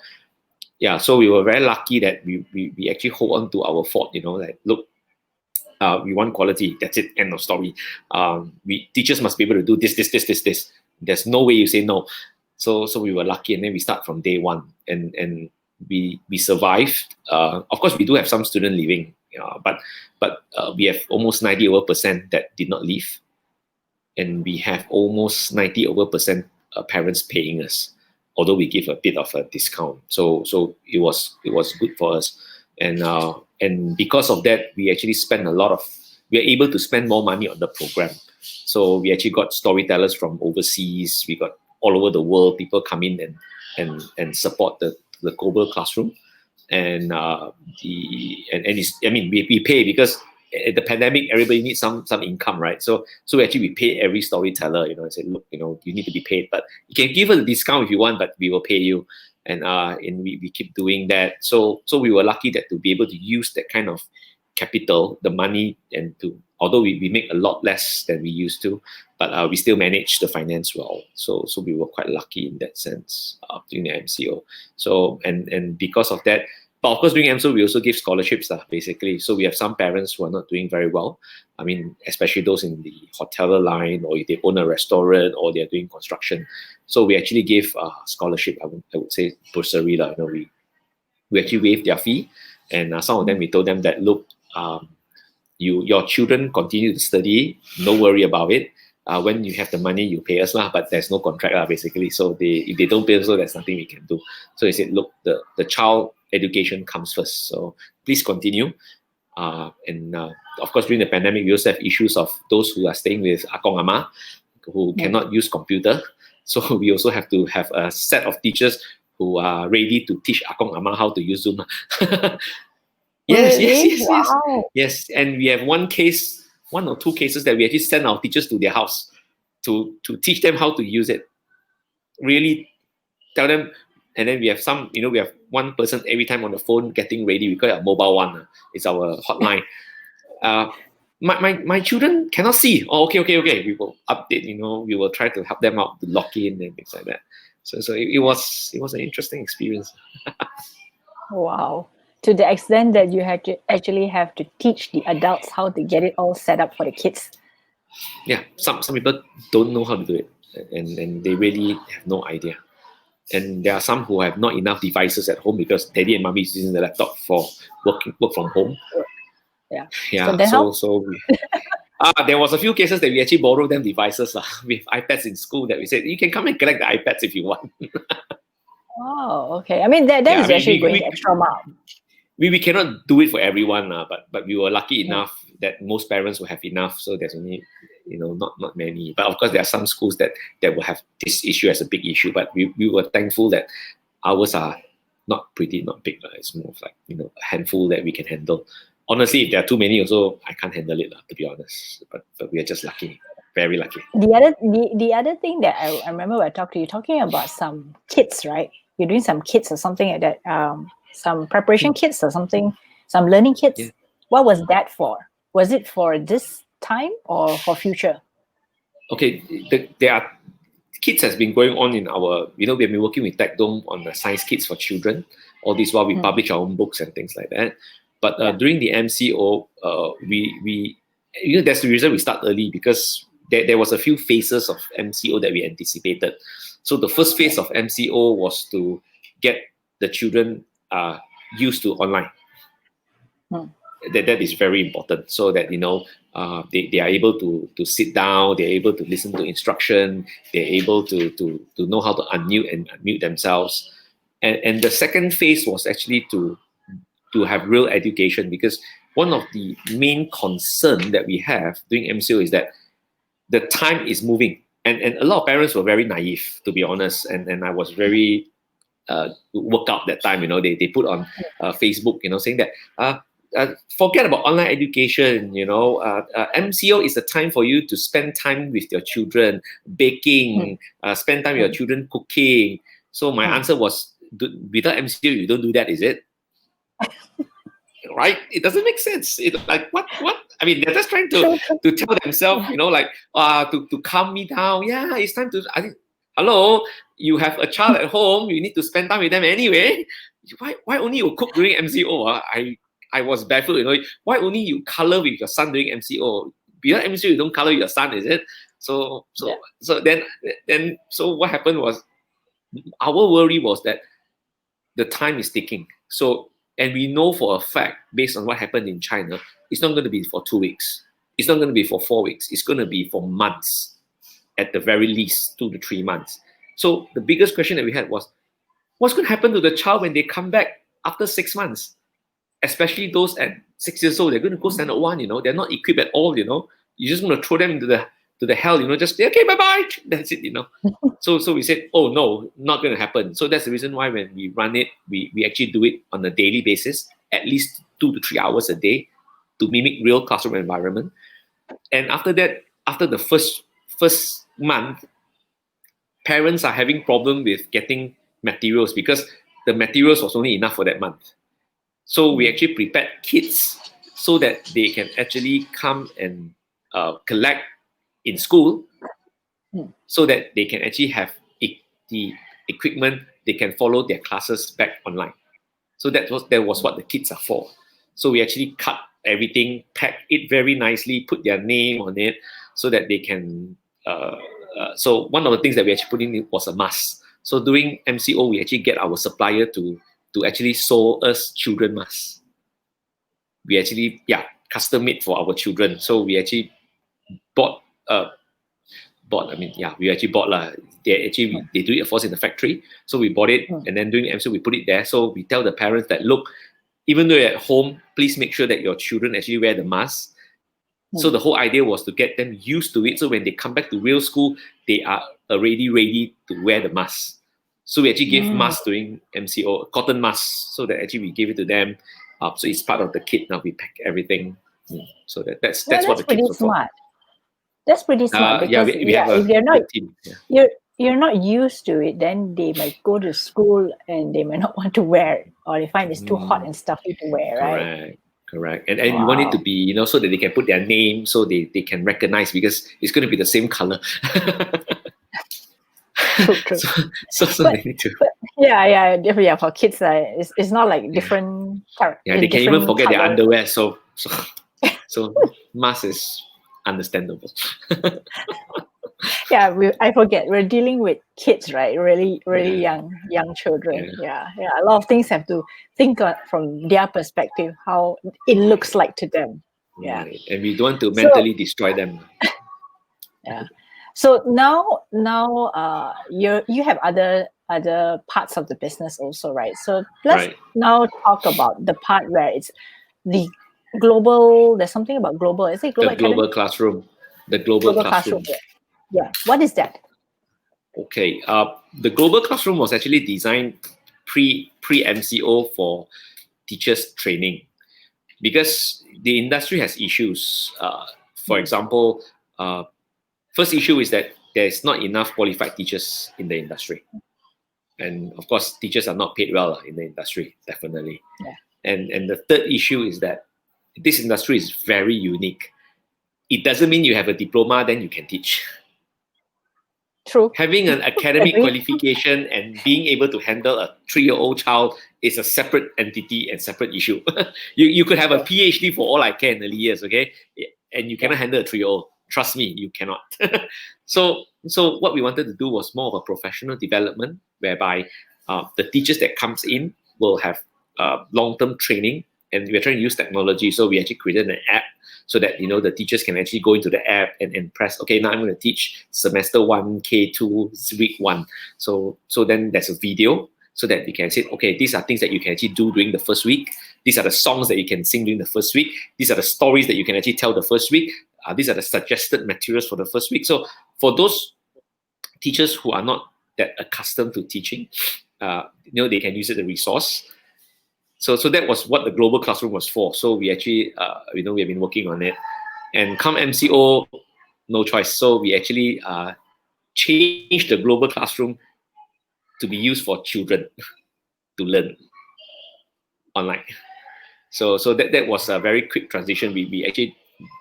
yeah, so we were very lucky that we actually hold on to our fort. Like, look, we want quality. That's it. End of story. We teachers must be able to do this, this, this, this, this. There's no way you say no. So we were lucky, and then we start from day one, and we survived. Of course, we do have some student leaving, but we have almost 90% that did not leave, and we have almost 90% parents paying us, although we give a bit of a discount. So it was good for us, and because of that, we actually we are able to spend more money on the program. So we actually got storytellers from overseas. We got all over the world, people come in and support the global classroom, and we pay, because at the pandemic everybody needs some income, right? So actually we pay every storyteller, and say, look, you need to be paid, but you can give us a discount if you want, but we will pay you, and we keep doing that. So we were lucky that to be able to use that kind of capital, the money, and although we make a lot less than we used to, but we still manage the finance well. So we were quite lucky in that sense during the MCO. So and because of that, but of course during MCO we also give scholarships basically. So we have some parents who are not doing very well. I mean, especially those in the hotel line, or if they own a restaurant, or they are doing construction. So we actually give scholarship. I would say bursary. We actually waive their fee, and some of them we told them that, look, your children continue to study, no worry about it. When you have the money, you pay us but there's no contract basically. So if they don't pay us, so there's nothing we can do. So they said, look, the child education comes first, so please continue. And of course, during the pandemic, we also have issues of those who are staying with Akong Ama, who cannot use computer. So we also have to have a set of teachers who are ready to teach Akong Ama how to use Zoom. Yes. And we have one or two cases that we actually send our teachers to their house to teach them how to use it. Really tell them, and then we have we have one person every time on the phone getting ready. We call it a mobile one. It's our hotline. My children cannot see. Oh, okay. We will update. We will try to help them out to log in and things like that. So it was an interesting experience. Wow. To the extent that you had to actually have to teach the adults how to get it all set up for the kids. Yeah, some people don't know how to do it, and they really have no idea. And there are some who have not enough devices at home because daddy and mommy is using the laptop for work from home. Yeah. So there was a few cases that we actually borrowed them devices with iPads in school, that we said, you can come and collect the iPads if you want. Oh, okay. I mean, that is actually going the extra mile. We cannot do it for everyone, but we were lucky enough that most parents will have enough. So there's only, not many. But of course, there are some schools that will have this issue as a big issue. But we were thankful that ours are not big. It's more of like, a handful that we can handle. Honestly, if there are too many also, I can't handle it, to be honest. But we are just lucky, very lucky. The other thing that I remember when I talked to you, talking about some kits, right? You're doing some kits or something like that. Some preparation kits or something, some learning kits. Yeah. What was that for? Was it for this time or for future? Okay, there are kits has been going on in our, we have been working with Tech Dome on the science kits for children. All this while we publish our own books and things like that. But during the MCO, we that's the reason we start early, because there was a few phases of MCO that we anticipated. So the first phase of MCO was to get the children used to online. That is very important, so that they are able to sit down, they're able to listen to instruction, they're able to know how to unmute and unmute themselves. And the second phase was actually to have real education, because one of the main concern that we have during MCO is that the time is moving, and a lot of parents were very naive, to be honest, and I was very worked out that time. They put on Facebook, saying that forget about online education. MCO is the time for you to spend time with your children, baking, spend time with your children cooking. So my answer was, without MCO, you don't do that, is it? right? It doesn't make sense. It like what? I mean, they're just trying to tell themselves, like to calm me down. Yeah, it's time to. I think, hello, you have a child at home. You need to spend time with them anyway. Why only you cook during MCO? I was baffled. Why only you color with your son during MCO? Beyond MCO, you don't color with your son, is it? So what happened was, our worry was that the time is ticking. So, and we know for a fact, based on what happened in China, it's not going to be for 2 weeks. It's not going to be for 4 weeks. It's going to be for months, at the very least, 2 to 3 months. So the biggest question that we had was, what's going to happen to the child when they come back after 6 months? Especially those at 6 years old, they're going to go standard 1, they're not equipped at all, You're just going to throw them into the hell, just, okay, bye-bye. That's it, So we said, oh no, not going to happen. So that's the reason why when we run it, we actually do it on a daily basis, at least 2 to 3 hours a day, to mimic real classroom environment. And after that, after the first month, parents are having problem with getting materials because the materials was only enough for that month. So we actually prepared kits so that they can actually come and collect in school, so that they can actually have the equipment, they can follow their classes back online. So that was what the kits are for. So we actually cut everything, pack it very nicely, put their name on it, so that they can. So one of the things that we actually put in was a mask. So during MCO, we actually get our supplier to actually sew us children masks. We actually custom made for our children. So we actually bought. We actually bought lah. They do it for us in the factory. So we bought it, and then during MCO we put it there. So we tell the parents that, look, even though you're at home, please make sure that your children actually wear the mask. So the whole idea was to get them used to it. So when they come back to real school, they are already ready to wear the mask. So we actually gave masks during MCO, cotton masks, so that actually we gave it to them. So it's part of the kit. Now we pack everything. So that's what the kits are for. That's pretty smart, because if they're not, team. you're not used to it, then they might go to school and they might not want to wear it, or they find it's too hot and stuffy to wear, right? Correct. And you want it to be, so that they can put their name, so they can recognize, because it's going to be the same color. True. So they need to. For kids, it's not like different. They can even forget their underwear. So mask is understandable. I forget, we're dealing with kids, right? Really young children. A lot of things have to think from their perspective, how it looks like to them. Right. And we don't want to mentally destroy them. So now you have other parts of the business also, right? So let's now talk about the part where it's the global. There's something about global. Is it global? The global classroom. The global classroom. Yeah. What is that? Okay. The global classroom was actually designed pre-MCO for teachers training, because the industry has issues. For example, first issue is that there's not enough qualified teachers in the industry. And of course, teachers are not paid well in the industry, definitely. And the third issue is that this industry is very unique. It doesn't mean you have a diploma, then you can teach. True. Having an academic qualification and being able to handle a 3-year-old child is a separate entity and separate issue. You could have a PhD for all I care in early years, okay? And you cannot handle a 3-year-old. Trust me, you cannot. So what we wanted to do was more of a professional development, whereby the teachers that comes in will have long-term training, and we're trying to use technology. So we actually created an app, so that the teachers can actually go into the app and press, okay, now I'm going to teach semester 1, K2, week 1. So then there's a video, so that you can say, okay, these are things that you can actually do during the first week. These are the songs that you can sing during the first week. These are the stories that you can actually tell the first week. These are the suggested materials for the first week. So for those teachers who are not that accustomed to teaching, they can use it as a resource. So that was what the global classroom was for. So we actually, we have been working on it. And come MCO, no choice. So we actually changed the global classroom to be used for children to learn online. So that was a very quick transition. We actually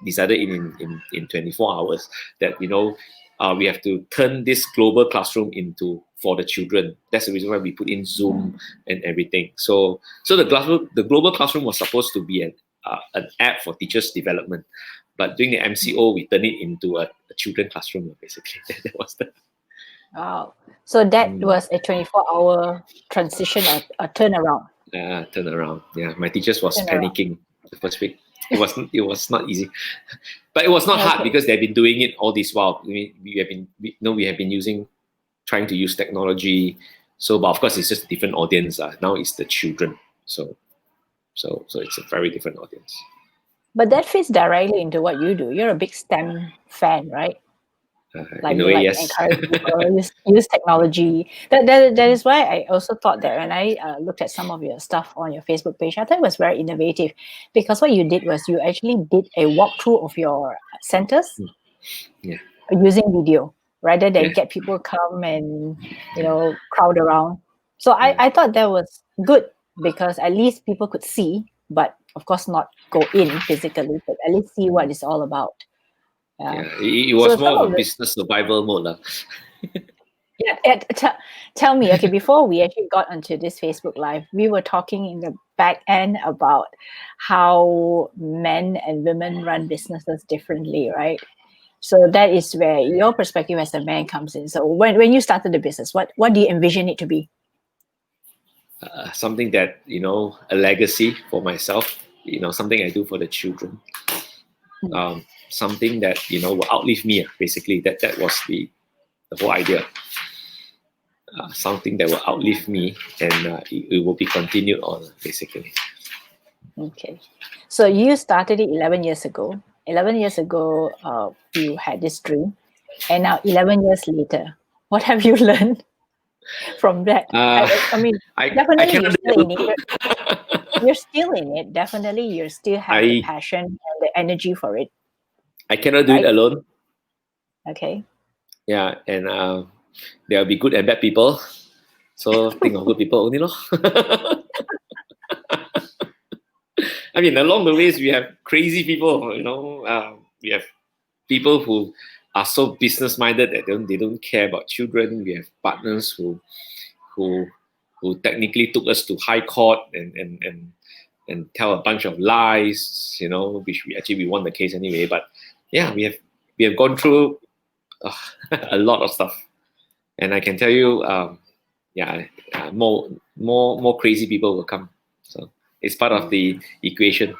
decided in 24 hours that we have to turn this global classroom into for the children. That's the reason why we put in Zoom and everything. So the global classroom was supposed to be an app for teachers development, but during the MCO we turned it into a children classroom basically. That was the Wow. So that was a 24-hour transition or a turnaround. turnaround. Yeah, my teachers was Turnaround. panicking the first week. It was not easy, but it was not hard Okay. because they've been doing it all this while. We have been trying to use technology. So, but of course, it's just a different audience. Now it's the children. So it's a very different audience. But that fits directly into what you do. You're a big STEM fan, right? Like In a you way, like yes. encourage people use technology. That is why I also thought that when I looked at some of your stuff on your Facebook page, I thought it was very innovative, because what you did was you actually did a walkthrough of your centers Yeah. using video rather than Yeah. get people come and crowd around. So I thought that was good, because at least people could see, but of course not go in physically, but at least see what it's all about. Yeah, it So was more some of of a the business survival mode. tell me, okay, before we actually got onto this Facebook Live, we were talking in the back end about how men and women run businesses differently, right? So that is where your perspective as a man comes in. So when you started the business, what do you envision it to be? Something that, a legacy for myself, something I do for the children. Something that, will outlive me, basically. That was the whole idea. Something that will outlive me, and it will be continued on, basically. Okay. So you started it 11 years ago. 11 years ago, you had this dream. And now 11 years later, what have you learned from that? I mean, I definitely you're cannot still in it. You're still in it. Definitely you still have the I passion and the energy for it, I cannot do it right? alone. Okay. Yeah, and there will be good and bad people. So think of good people only, no? I mean, along the ways we have crazy people. We have people who are so business minded that they don't care about children. We have partners who technically took us to high court and tell a bunch of lies, which we won the case anyway. But yeah, we have gone through a lot of stuff, and I can tell you, more crazy people will come. So it's part of the equation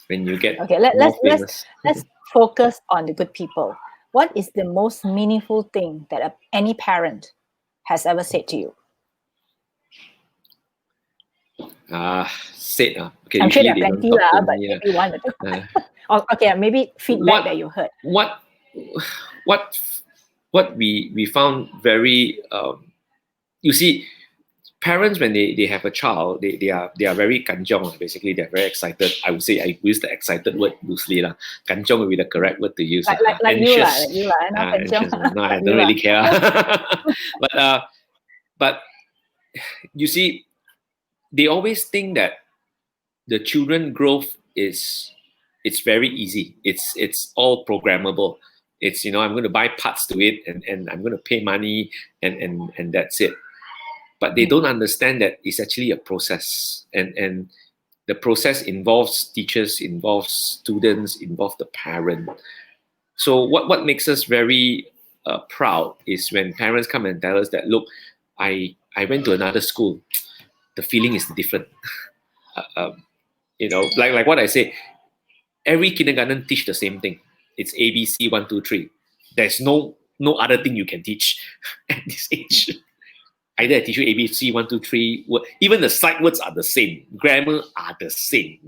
when you get Okay, more famous. let's focus on the good people. What is the most meaningful thing that any parent has ever said to you? Said okay. I'm sure Usually there are they don't plenty talk to lah, but me. maybe one or two. Uh, Or, okay, maybe feedback that you heard. what we found very you see, parents when they have a child, they are very kanjong. Basically, they're very excited. I would say I use the excited word loosely lah. Kanjong will be the correct word to use. Like you lah, Anxious. no, Anxious. No, I you don't lah. really care. But you see, they always think that the children growth it's very easy. It's all programmable. It's I'm going to buy parts to it, and I'm going to pay money, and that's it. But they don't understand that it's actually a process, and the process involves teachers, involves students, involves the parent. So what makes us very proud is when parents come and tell us that, look, I went to another school, the feeling is different. Like what I say, every kindergarten teach the same thing. It's ABC 1 2 3. There's no other thing you can teach at this age. Either I teach you ABC 1 2 3. Even the sight words are the same. Grammar are the same.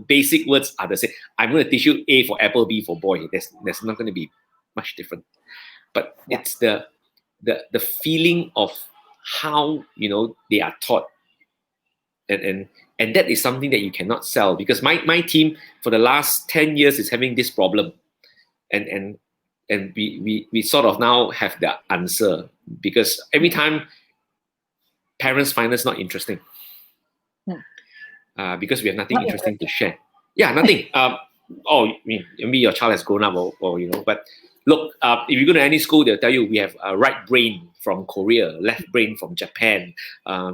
Basic words are the same. I'm going to teach you A for apple, B for boy. There's not going to be much different. But it's the feeling of how they are taught, and that is something that you cannot sell, because my team for the last 10 years is having this problem, and we sort of now have the answer, because every time parents find us not interesting. because we have nothing Not interesting to share. Yeah, nothing. Oh, I mean, maybe your child has grown up, or but look, if you go to any school, they'll tell you we have a right brain from Korea, left brain from Japan.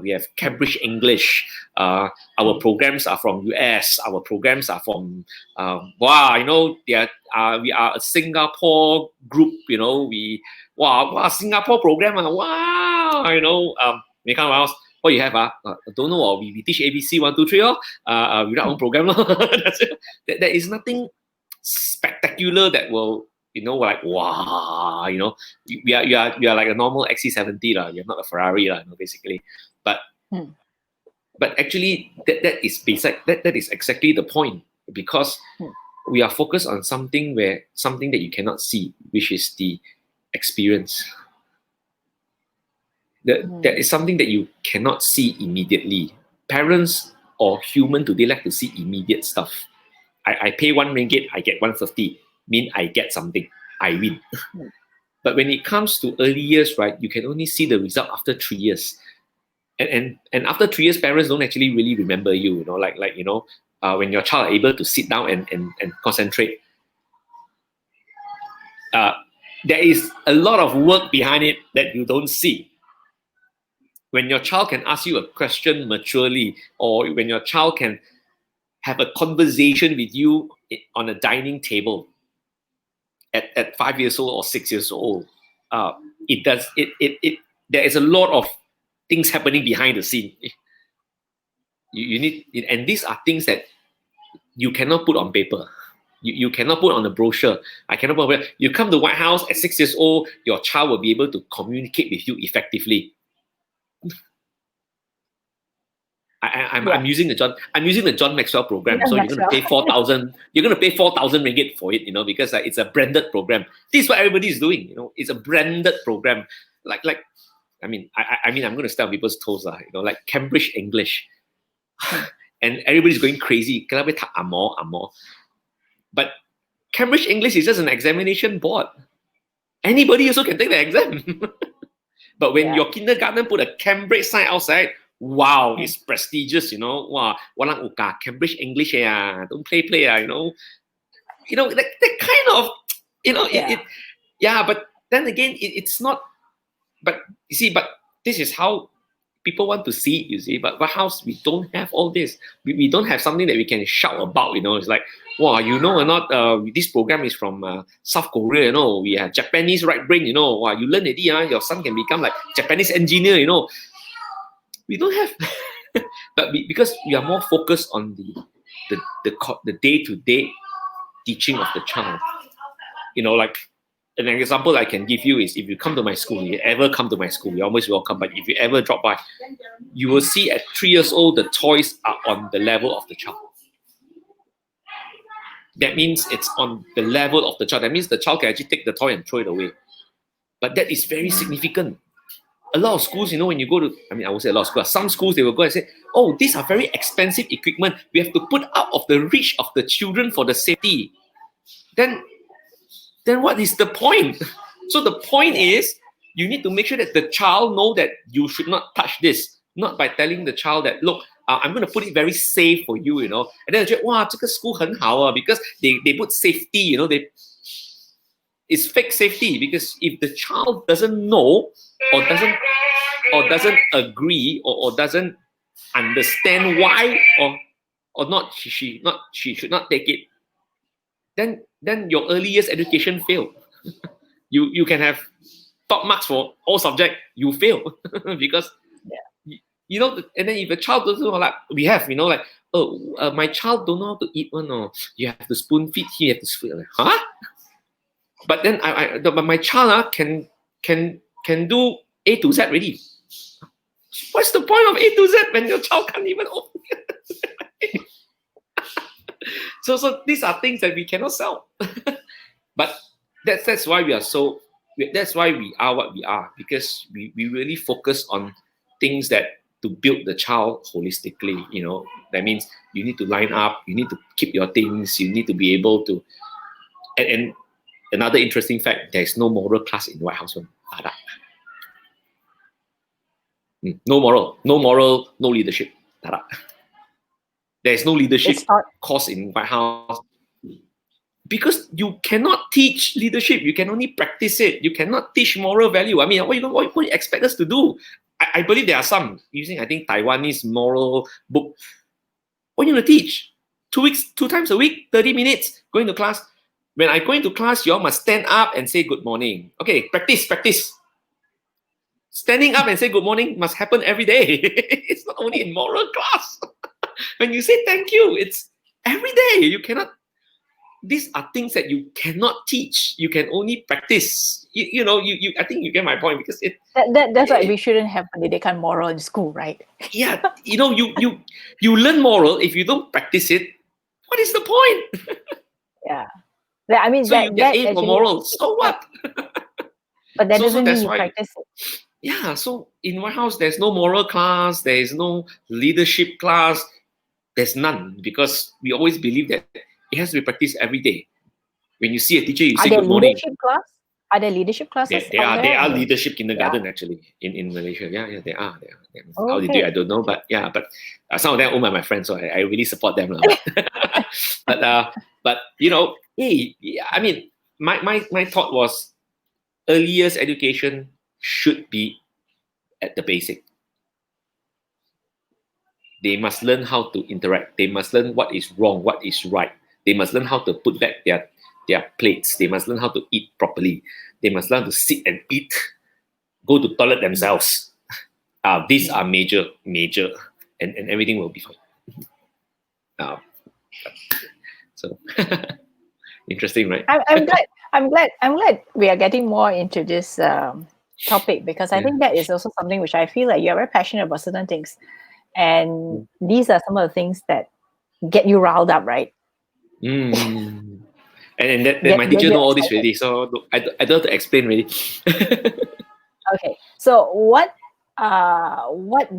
We have Cambridge English. Our programs are from US. Our programs are from we are a Singapore group. Singapore program. We come out. What you have? I don't know. We teach ABC 1, 2, 3. Without our own program. There is nothing spectacular that will, like wow, we are like a normal XC70 lah. We are not a Ferrari lah, basically. But actually, that is exactly the point, because we are focused on something that you cannot see, which is the experience. That is something that you cannot see immediately. Parents or human today like to see immediate stuff. I pay 1 ringgit, I get 150. Mean I get something, I win. But when it comes to early years, right, you can only see the result after 3 years. And after 3 years, parents don't actually really remember you. When your child are able to sit down and concentrate. There is a lot of work behind it that you don't see. When your child can ask you a question maturely, or when your child can have a conversation with you on a dining table at 5 years old or 6 years old, there is a lot of things happening behind the scene. You need, and these are things that you cannot put on paper. You cannot put on a brochure. I cannot put on paper. You come to Whytehouse at 6 years old, your child will be able to communicate with you effectively. I'm using the John Maxwell program, so you're going to pay 4,000. You're going to pay 4,000 ringgit for it, because it's a branded program. This is what everybody is doing. It's a branded program. I'm going to step on people's toes, like Cambridge English, and everybody's going crazy. But Cambridge English is just an examination board. Anybody also can take the exam. But when your kindergarten put a Cambridge sign outside, wow, it's prestigious, Wow, walang uka, Cambridge English, don't play, that kind of, but then again, it's not. But you see, but this is how people want to see it, you see. But Whytehouse, we don't have all this. We don't have something that we can shout about, It's like, wow, or not, this program is from South Korea, We have Japanese right brain, Wow, you learn it, your son can become like Japanese engineer, We don't have, but because we are more focused on the day-to-day teaching of the child. Like an example I can give you is, if you come to my school, you ever come to my school, you're always welcome. But if you ever drop by, you will see at 3 years old, the toys are on the level of the child. That means it's on the level of the child. That means the child can actually take the toy and throw it away. But that is very significant. A lot of schools, when you go to, I would say a lot of schools, some schools, they will go and say, oh, these are very expensive equipment. We have to put out of the reach of the children for the safety. Then what is the point? So the point is, you need to make sure that the child know that you should not touch this. Not by telling the child that, look, I'm going to put it very safe for you, And then they say, wow, this school 很好, because they put safety, it's fake safety, because if the child doesn't know or doesn't agree or doesn't understand why or not she should not take it, then your early years education failed. You can have top marks for all subjects, you fail because and then if a child doesn't know, like we have, my child don't know how to eat one, or you have to spoon feed, he have to spoon, like, huh? But then but my child can do A to Z already. What's the point of A to Z when your child can't even open it? So these are things that we cannot sell. But that's why we are what we are, because we really focus on things that to build the child holistically. That means you need to line up, you need to keep your things, you need to be able to, and another interesting fact, there is no moral class in Whytehouse. No moral, no leadership. There's no leadership It's not. course in Whytehouse. Because you cannot teach leadership, you can only practice it. You cannot teach moral value. I mean, what do you expect us to do? I believe there are some using, I think, Taiwanese moral book. What are you going to teach? 2 times a week, 30 minutes, going to class. When I go into class, you all must stand up and say good morning. Okay, practice. Standing up and say good morning must happen every day. It's not only in moral class. When you say thank you, it's every day. You cannot. These are things that you cannot teach. You can only practice. I think you get my point, because That's why we shouldn't have Pendidikan moral in school, right? Yeah, you learn moral. If you don't practice it, what is the point? Yeah. I mean, So you get A for moral. So what? But that So doesn't mean that's you why. practice it. Yeah. So in Whytehouse, there's no moral class. There is no leadership class. There's none, because we always believe that it has to be practiced every day. When you see a teacher, you Are say there good morning. leadership class? Are there leadership classes There out are there? leadership kindergarten actually in Malaysia. Yeah, there are. Oh, how they do it, okay. I don't know, but some of them owned by my friends, so I really support them. But hey, I mean, my thought was early years education should be at the basic. They must learn how to interact. They must learn what is wrong, what is right. They must learn how to put back their plates. They must learn how to eat properly. They must learn to sit and eat, go to toilet themselves. These are major, and everything will be fine. So interesting, right? I'm glad we are getting more into this topic, because I think that is also something which I feel like you're very passionate about certain things, and these are some of the things that get you riled up, right? And then my teacher know all this already, so I don't have to explain really. Okay, so what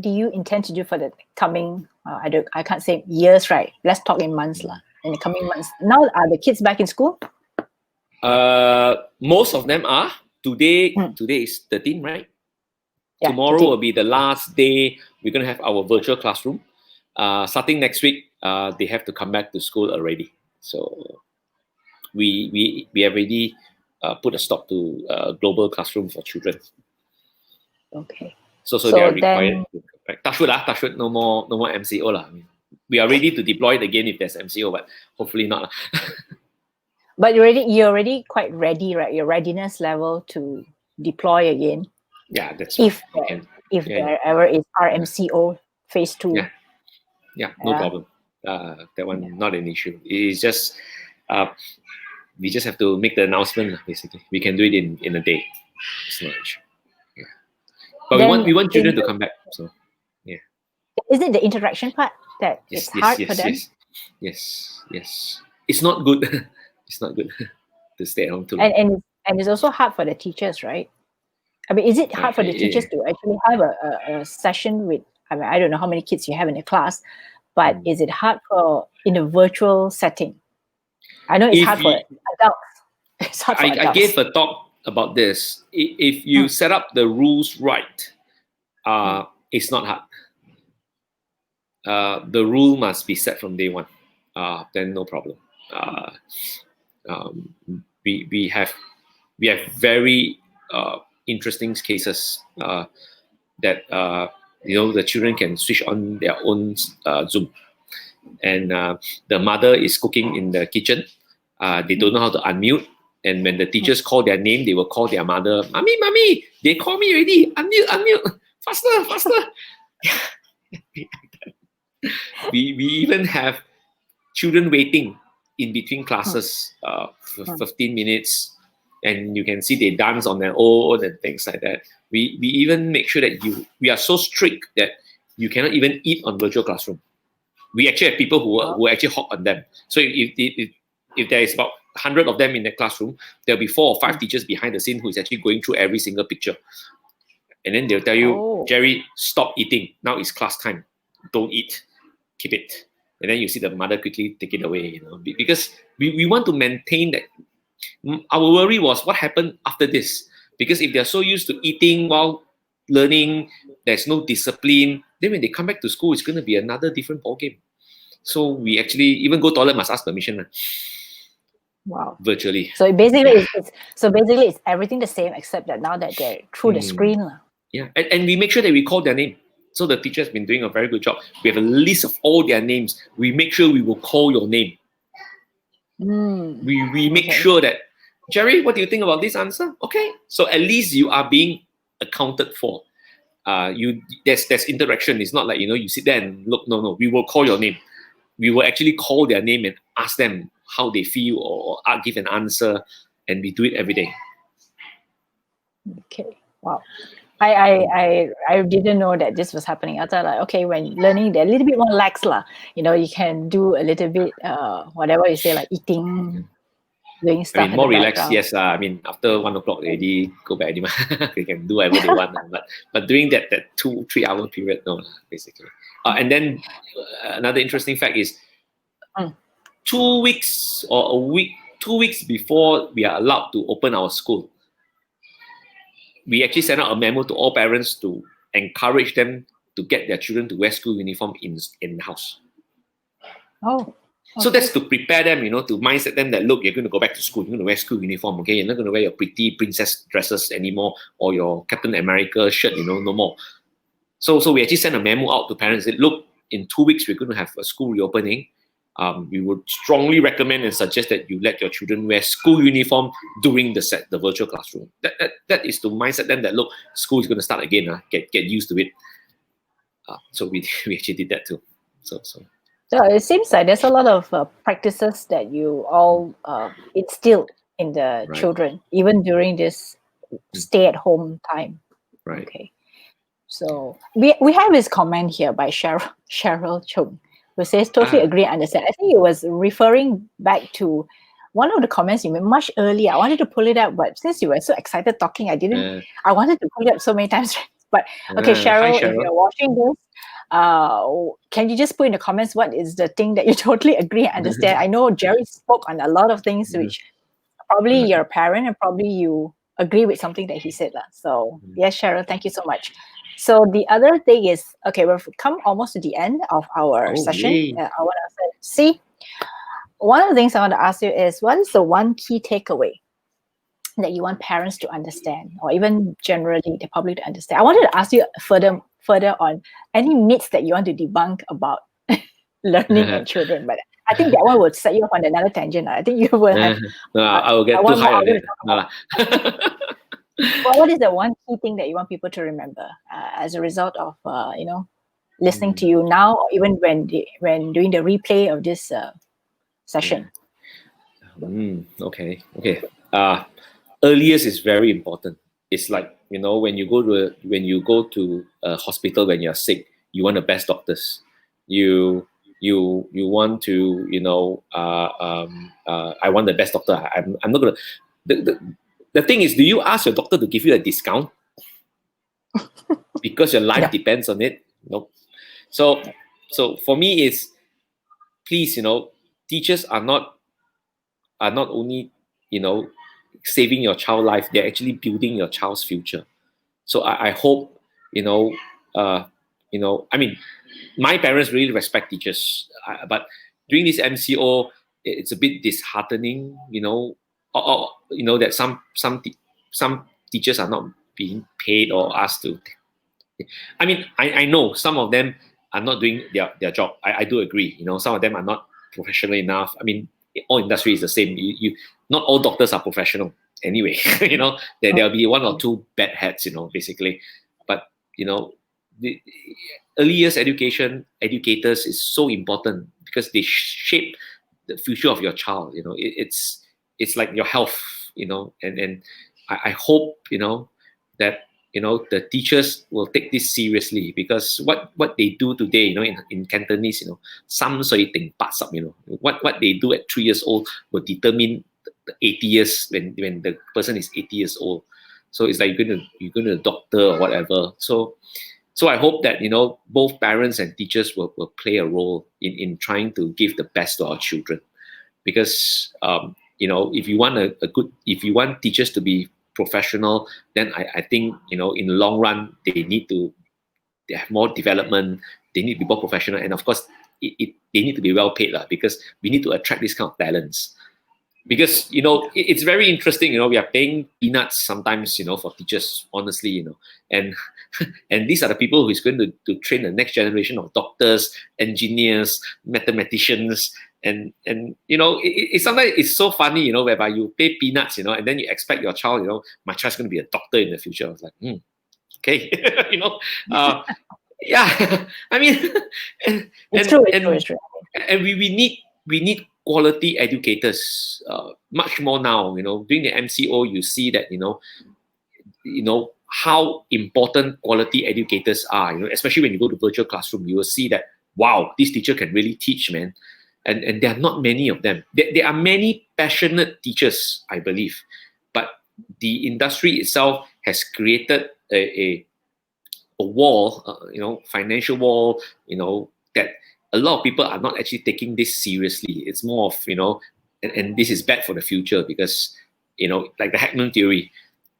do you intend to do for the coming? I can't say years, right? Let's talk in months, lah. In the coming months. Now, are the kids back in school? Most of them are. Today is 13, right? Yeah, Tomorrow 13. will be the last day. We're gonna have our virtual classroom. Starting next week, they have to come back to school already. So we have already put a stop to global classroom for children. Okay. So they are required. Touch wood, no more MCO lah. I mean, we are ready to deploy it again if there's MCO, but hopefully not. But you're already quite ready, right? Your readiness level to deploy again. Yeah, that's if right. there ever is RMCO phase 2. Yeah, no problem. That one not an issue. It's just we just have to make the announcement. Basically, we can do it in a day. It's not an issue. Yeah. But we want children to come back. So yeah. Is it the interaction part that it's hard for them? Yes. It's not good. It's not good to stay at home too long. And it's also hard for the teachers, right? I mean, is it hard for the teachers to actually have a session with? I mean, I don't know how many kids you have in a class, but is it hard in a virtual setting? I know it's hard for adults. It's hard for adults. I gave a talk about this. If you set up the rules right, it's not hard. The rule must be set from day one. Then no problem. We have very interesting cases that the children can switch on their own Zoom, and the mother is cooking in the kitchen. They don't know how to unmute, and when the teachers call their name, they will call their mother, "Mommy, they call me already. Unmute, faster." we even have children waiting in between classes for 15 minutes, and you can see they dance on their own and things like that. We even make sure that we are so strict that you cannot even eat on virtual classroom. We actually have people who actually hawk on them. So if there is about 100 of them in the classroom, there'll be 4 or 5 teachers behind the scene who is actually going through every single picture. And then they'll tell you, Jery, stop eating. Now it's class time. Don't eat. Keep it. And then you see the mother quickly take it away, because we want to maintain that. Our worry was what happened after this, because if they're so used to eating while learning, there's no discipline, then when they come back to school, it's going to be another different ballgame. So we actually even go toilet must ask permission Wow. virtually. So basically, it's everything the same except that now that they're through the screen. Yeah, and we make sure that we call their name. So the teacher has been doing a very good job. We have a list of all their names. We make sure we will call your name. We make sure that, Jery, what do you think about this answer? Okay, so at least you are being accounted for. There's interaction. It's not like you sit there and look. No, we will call your name. We will actually call their name and ask them how they feel or give an answer, and we do it every day. Okay, wow. I didn't know that this was happening. I thought like, okay, when learning, they're a little bit more lax lah. You can do a little bit whatever you say, like eating, doing stuff. More relaxed, yes. After 1 o'clock already go back. They can do whatever they want. But during that 2-3 hour period, no, basically. And then another interesting fact is 2 weeks or a week, 2 weeks before we are allowed to open our school, we actually sent out a memo to all parents to encourage them to get their children to wear school uniform in the house. Oh. Okay. So that's to prepare them, to mindset them that, look, you're going to go back to school, you're going to wear school uniform, okay? You're not going to wear your pretty princess dresses anymore or your Captain America shirt, no more. So we actually sent a memo out to parents that, look, in 2 weeks, we're going to have a school reopening. We would strongly recommend and suggest that you let your children wear school uniform during the virtual classroom. That is to mindset them that, look, school is going to start again. Get used to it. So we actually did that too. So it seems like there's a lot of practices that you all instill in the children, even during this stay-at-home time. Right. Okay. So we have this comment here by Cheryl Chung, who says, totally agree, understand. I think it was referring back to one of the comments you made much earlier. I wanted to pull it up, but since you were so excited talking, I wanted to pull it up so many times. But okay, Cheryl, hi, Cheryl, if you're watching this, can you just put in the comments what is the thing that you totally agree and understand? I know Jery spoke on a lot of things which probably you're a parent and probably you agree with something that he said. So yes, Cheryl, thank you so much. So the other thing is, okay, we've come almost to the end of our session. I want to see, one of the things I want to ask you is, what is the one key takeaway that you want parents to understand, or even generally the public to understand? I wanted to ask you further on any myths that you want to debunk about learning and children, but I think that one would set you up on another tangent. I think you will have. I will get too high on it. What is the one key thing that you want people to remember as a result of listening to you now, or even when doing the replay of this session? Okay. Earliest is very important. It's like when you go to a hospital when you're sick, you want the best doctors. You want to I want the best doctor. I'm not gonna. The thing is, do you ask your doctor to give you a discount because your life depends on it? No. So for me, it's please, teachers are not only saving your child's life; they're actually building your child's future. So I hope my parents really respect teachers, but during this MCO, it's a bit disheartening, that some teachers are not being paid or asked to. I know some of them are not doing their job. I do agree. Some of them are not professional enough. All industry is the same. You not all doctors are professional anyway. There'll be one or two bad hats. Basically, but the early years educators is so important because they shape the future of your child. It's like your health, and I hope, that, the teachers will take this seriously, because what they do today, in Cantonese, some soi ting pa sap, what they do at 3 years old will determine the 80 years when the person is 80 years old. So it's like you're going to a doctor or whatever. So I hope that, both parents and teachers will play a role in trying to give the best to our children, because if you want teachers to be professional, then I think in the long run they have more development. They need to be more professional, and of course they they need to be well paid, because we need to attract this kind of talents. Because, it's very interesting, we are paying peanuts sometimes, for teachers, honestly, and and these are the people who is going to train the next generation of doctors, engineers, mathematicians, and sometimes it's so funny, whereby you pay peanuts, and then you expect your child, my child's going to be a doctor in the future. I was like, okay, yeah, I mean, It's true. It's true. and we need quality educators much more now. During the MCO, you see that how important quality educators are. Especially when you go to virtual classroom, you will see that, wow, this teacher can really teach, man. And there are not many of them. There are many passionate teachers, I believe, but the industry itself has created a wall, financial wall, that a lot of people are not actually taking this seriously. It's more of, and this is bad for the future, because, like the Hackman theory,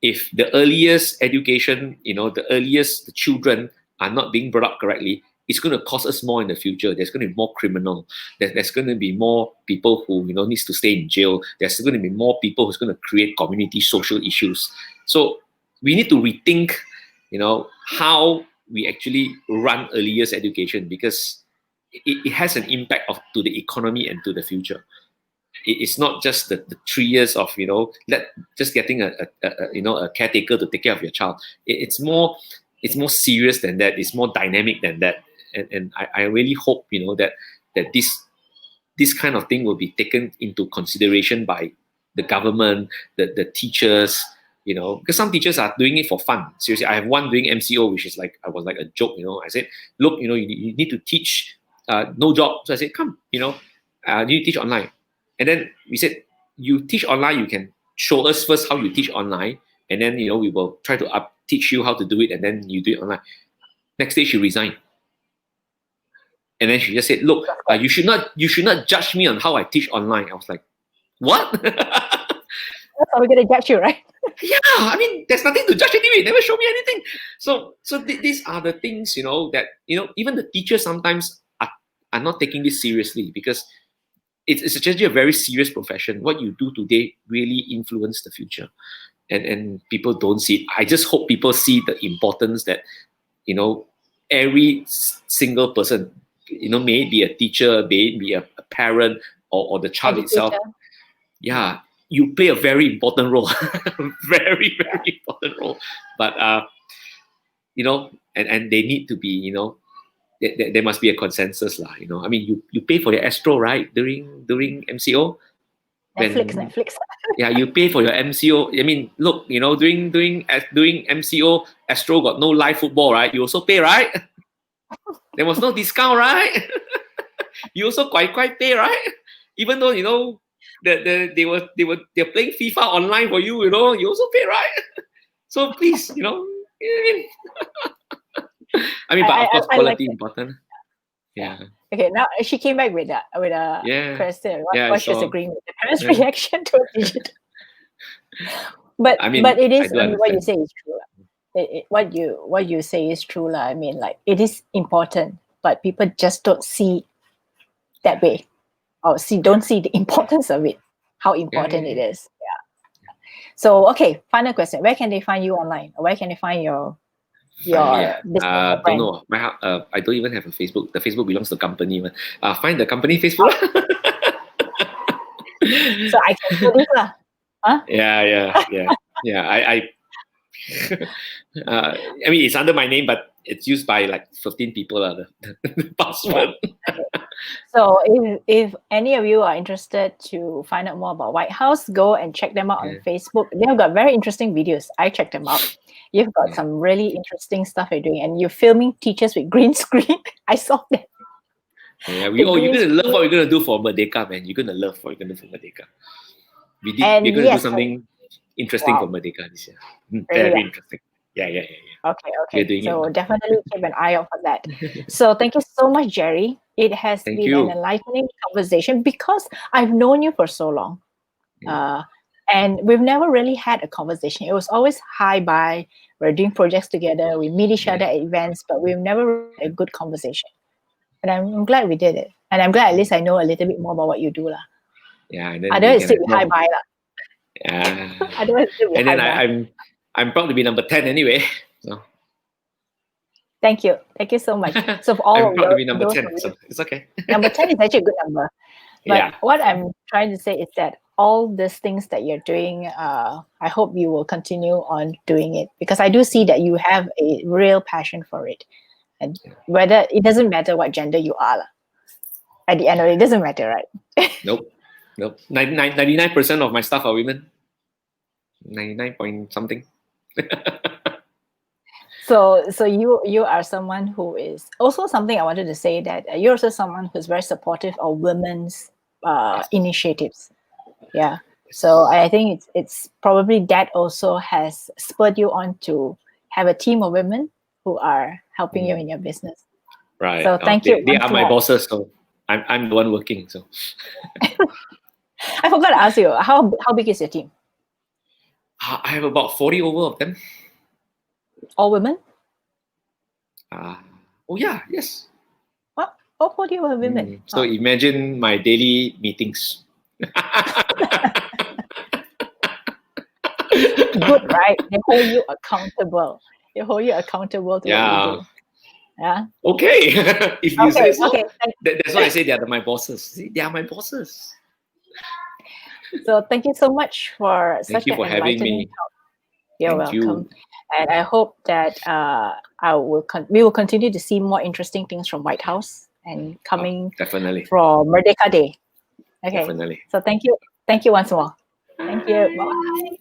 if the earliest education, the children are not being brought up correctly, it's going to cost us more in the future. There's going to be more criminal. There's going to be more people who, needs to stay in jail. There's going to be more people who's going to create community social issues. So we need to rethink, how we actually run early years education, because it has an impact to the economy and to the future. It's not just the 3 years of just getting a caretaker to take care of your child. It's more serious than that. It's more dynamic than that. And I really hope that this kind of thing will be taken into consideration by the government, the teachers. Because some teachers are doing it for fun. Seriously, I have one doing MCO, which is like a joke. I said, look, you need to teach. No job. So I said, come, you need to teach online. And then we said, you teach online, you can show us first how you teach online, and then we will try to teach you how to do it, and then you do it online. Next day she resigned. And then she just said, look, you should not judge me on how I teach online. I was like, what? That's how we're gonna judge you, right? Yeah, I mean, there's nothing to judge anyway. Never show me anything. So these are the things, that even the teachers sometimes are not taking this seriously, because it's actually a very serious profession. What you do today really influences the future, and people don't see it. I just hope people see the importance that every single person, may it be a teacher, may it be a parent, or the child itself. Yeah, you play a very important role, very important role. But and they need to be there must be a consensus, lah. I mean, you pay for your Astro, right, during MCO. Netflix. Yeah, you pay for your MCO. I mean, look, during MCO, Astro got no live football, right? You also pay, right? There was no discount, right? You also quite pay, right? Even though they're playing FIFA online for you, you also pay, right? So please, I mean, but of course, quality important. Yeah. Okay, now she came back with a question. What she was agreeing with the parents' reaction to a digital. But I mean, but it is what you say is true. What you say is true, I mean, like, it is important, but people just don't see that way, or don't see the importance of it, how important it is. Yeah. So okay, final question: where can they find you online? Or where can they find your business? Don't know. I don't even have a Facebook. The Facebook belongs to the company. Find the company Facebook. So I can do this, lah. Huh? Yeah. I mean, it's under my name, but it's used by like 15 people. The password. So if any of you are interested to find out more about Whytehouse, go and check them out on Facebook. They've got very interesting videos. I checked them out. You've got some really interesting stuff you're doing, and you're filming teachers with green screen. I saw that. Yeah, you're gonna love what you're gonna do for Merdeka, man. You're gonna love what you're gonna do for Merdeka. We're gonna do something interesting for Merdeka this year. Very interesting. Yeah. Okay. So definitely keep an eye out for that. So thank you so much, Jery. It has been an enlightening conversation, because I've known you for so long. And we've never really had a conversation. It was always hi, bye. We're doing projects together. We meet each other at events, but we've never had a good conversation. And I'm glad we did it. And I'm glad at least I know a little bit more about what you do lah. Yeah, and then we Otherwise, can sit have with hi more. bye lah. Yeah. Otherwise, sit with And hi then bye. I'm proud to be number 10 anyway. So Thank you so much. So for all I'm of proud to be number those 10, of you, so it's okay. number 10 is actually a good number. But Yeah. what I'm trying to say is that all these things that you're doing, I hope you will continue on doing it, because I do see that you have a real passion for it. And whether it doesn't matter what gender you are, lah. At the end of it, it doesn't matter, right? Nope. 99% of my staff are women. 99 point something. So you are someone who is also something I wanted to say, that you're also someone who's very supportive of women's initiatives. Yeah. So I think it's probably that also has spurred you on to have a team of women who are helping you in your business. Right. So thank you. They once are my more. bosses, so I'm the one working. So I forgot to ask you, how big is your team? I have about 40 over of them. All women? Oh yeah, yes. What? All 40 were women. So imagine my daily meetings. Good, right? They hold you accountable. They hold you accountable to what you do. Yeah. Okay. If you say so. Okay. That's why I say they are my bosses. See, they are my bosses. So thank you so much for Thank such you an for having enlightening me. talk. You're Thank welcome. you. And I hope that we will continue to see more interesting things from Whytehouse and coming Definitely. from Merdeka Day. Okay. Definitely. So thank you. Thank you once more. Thank you. Bye.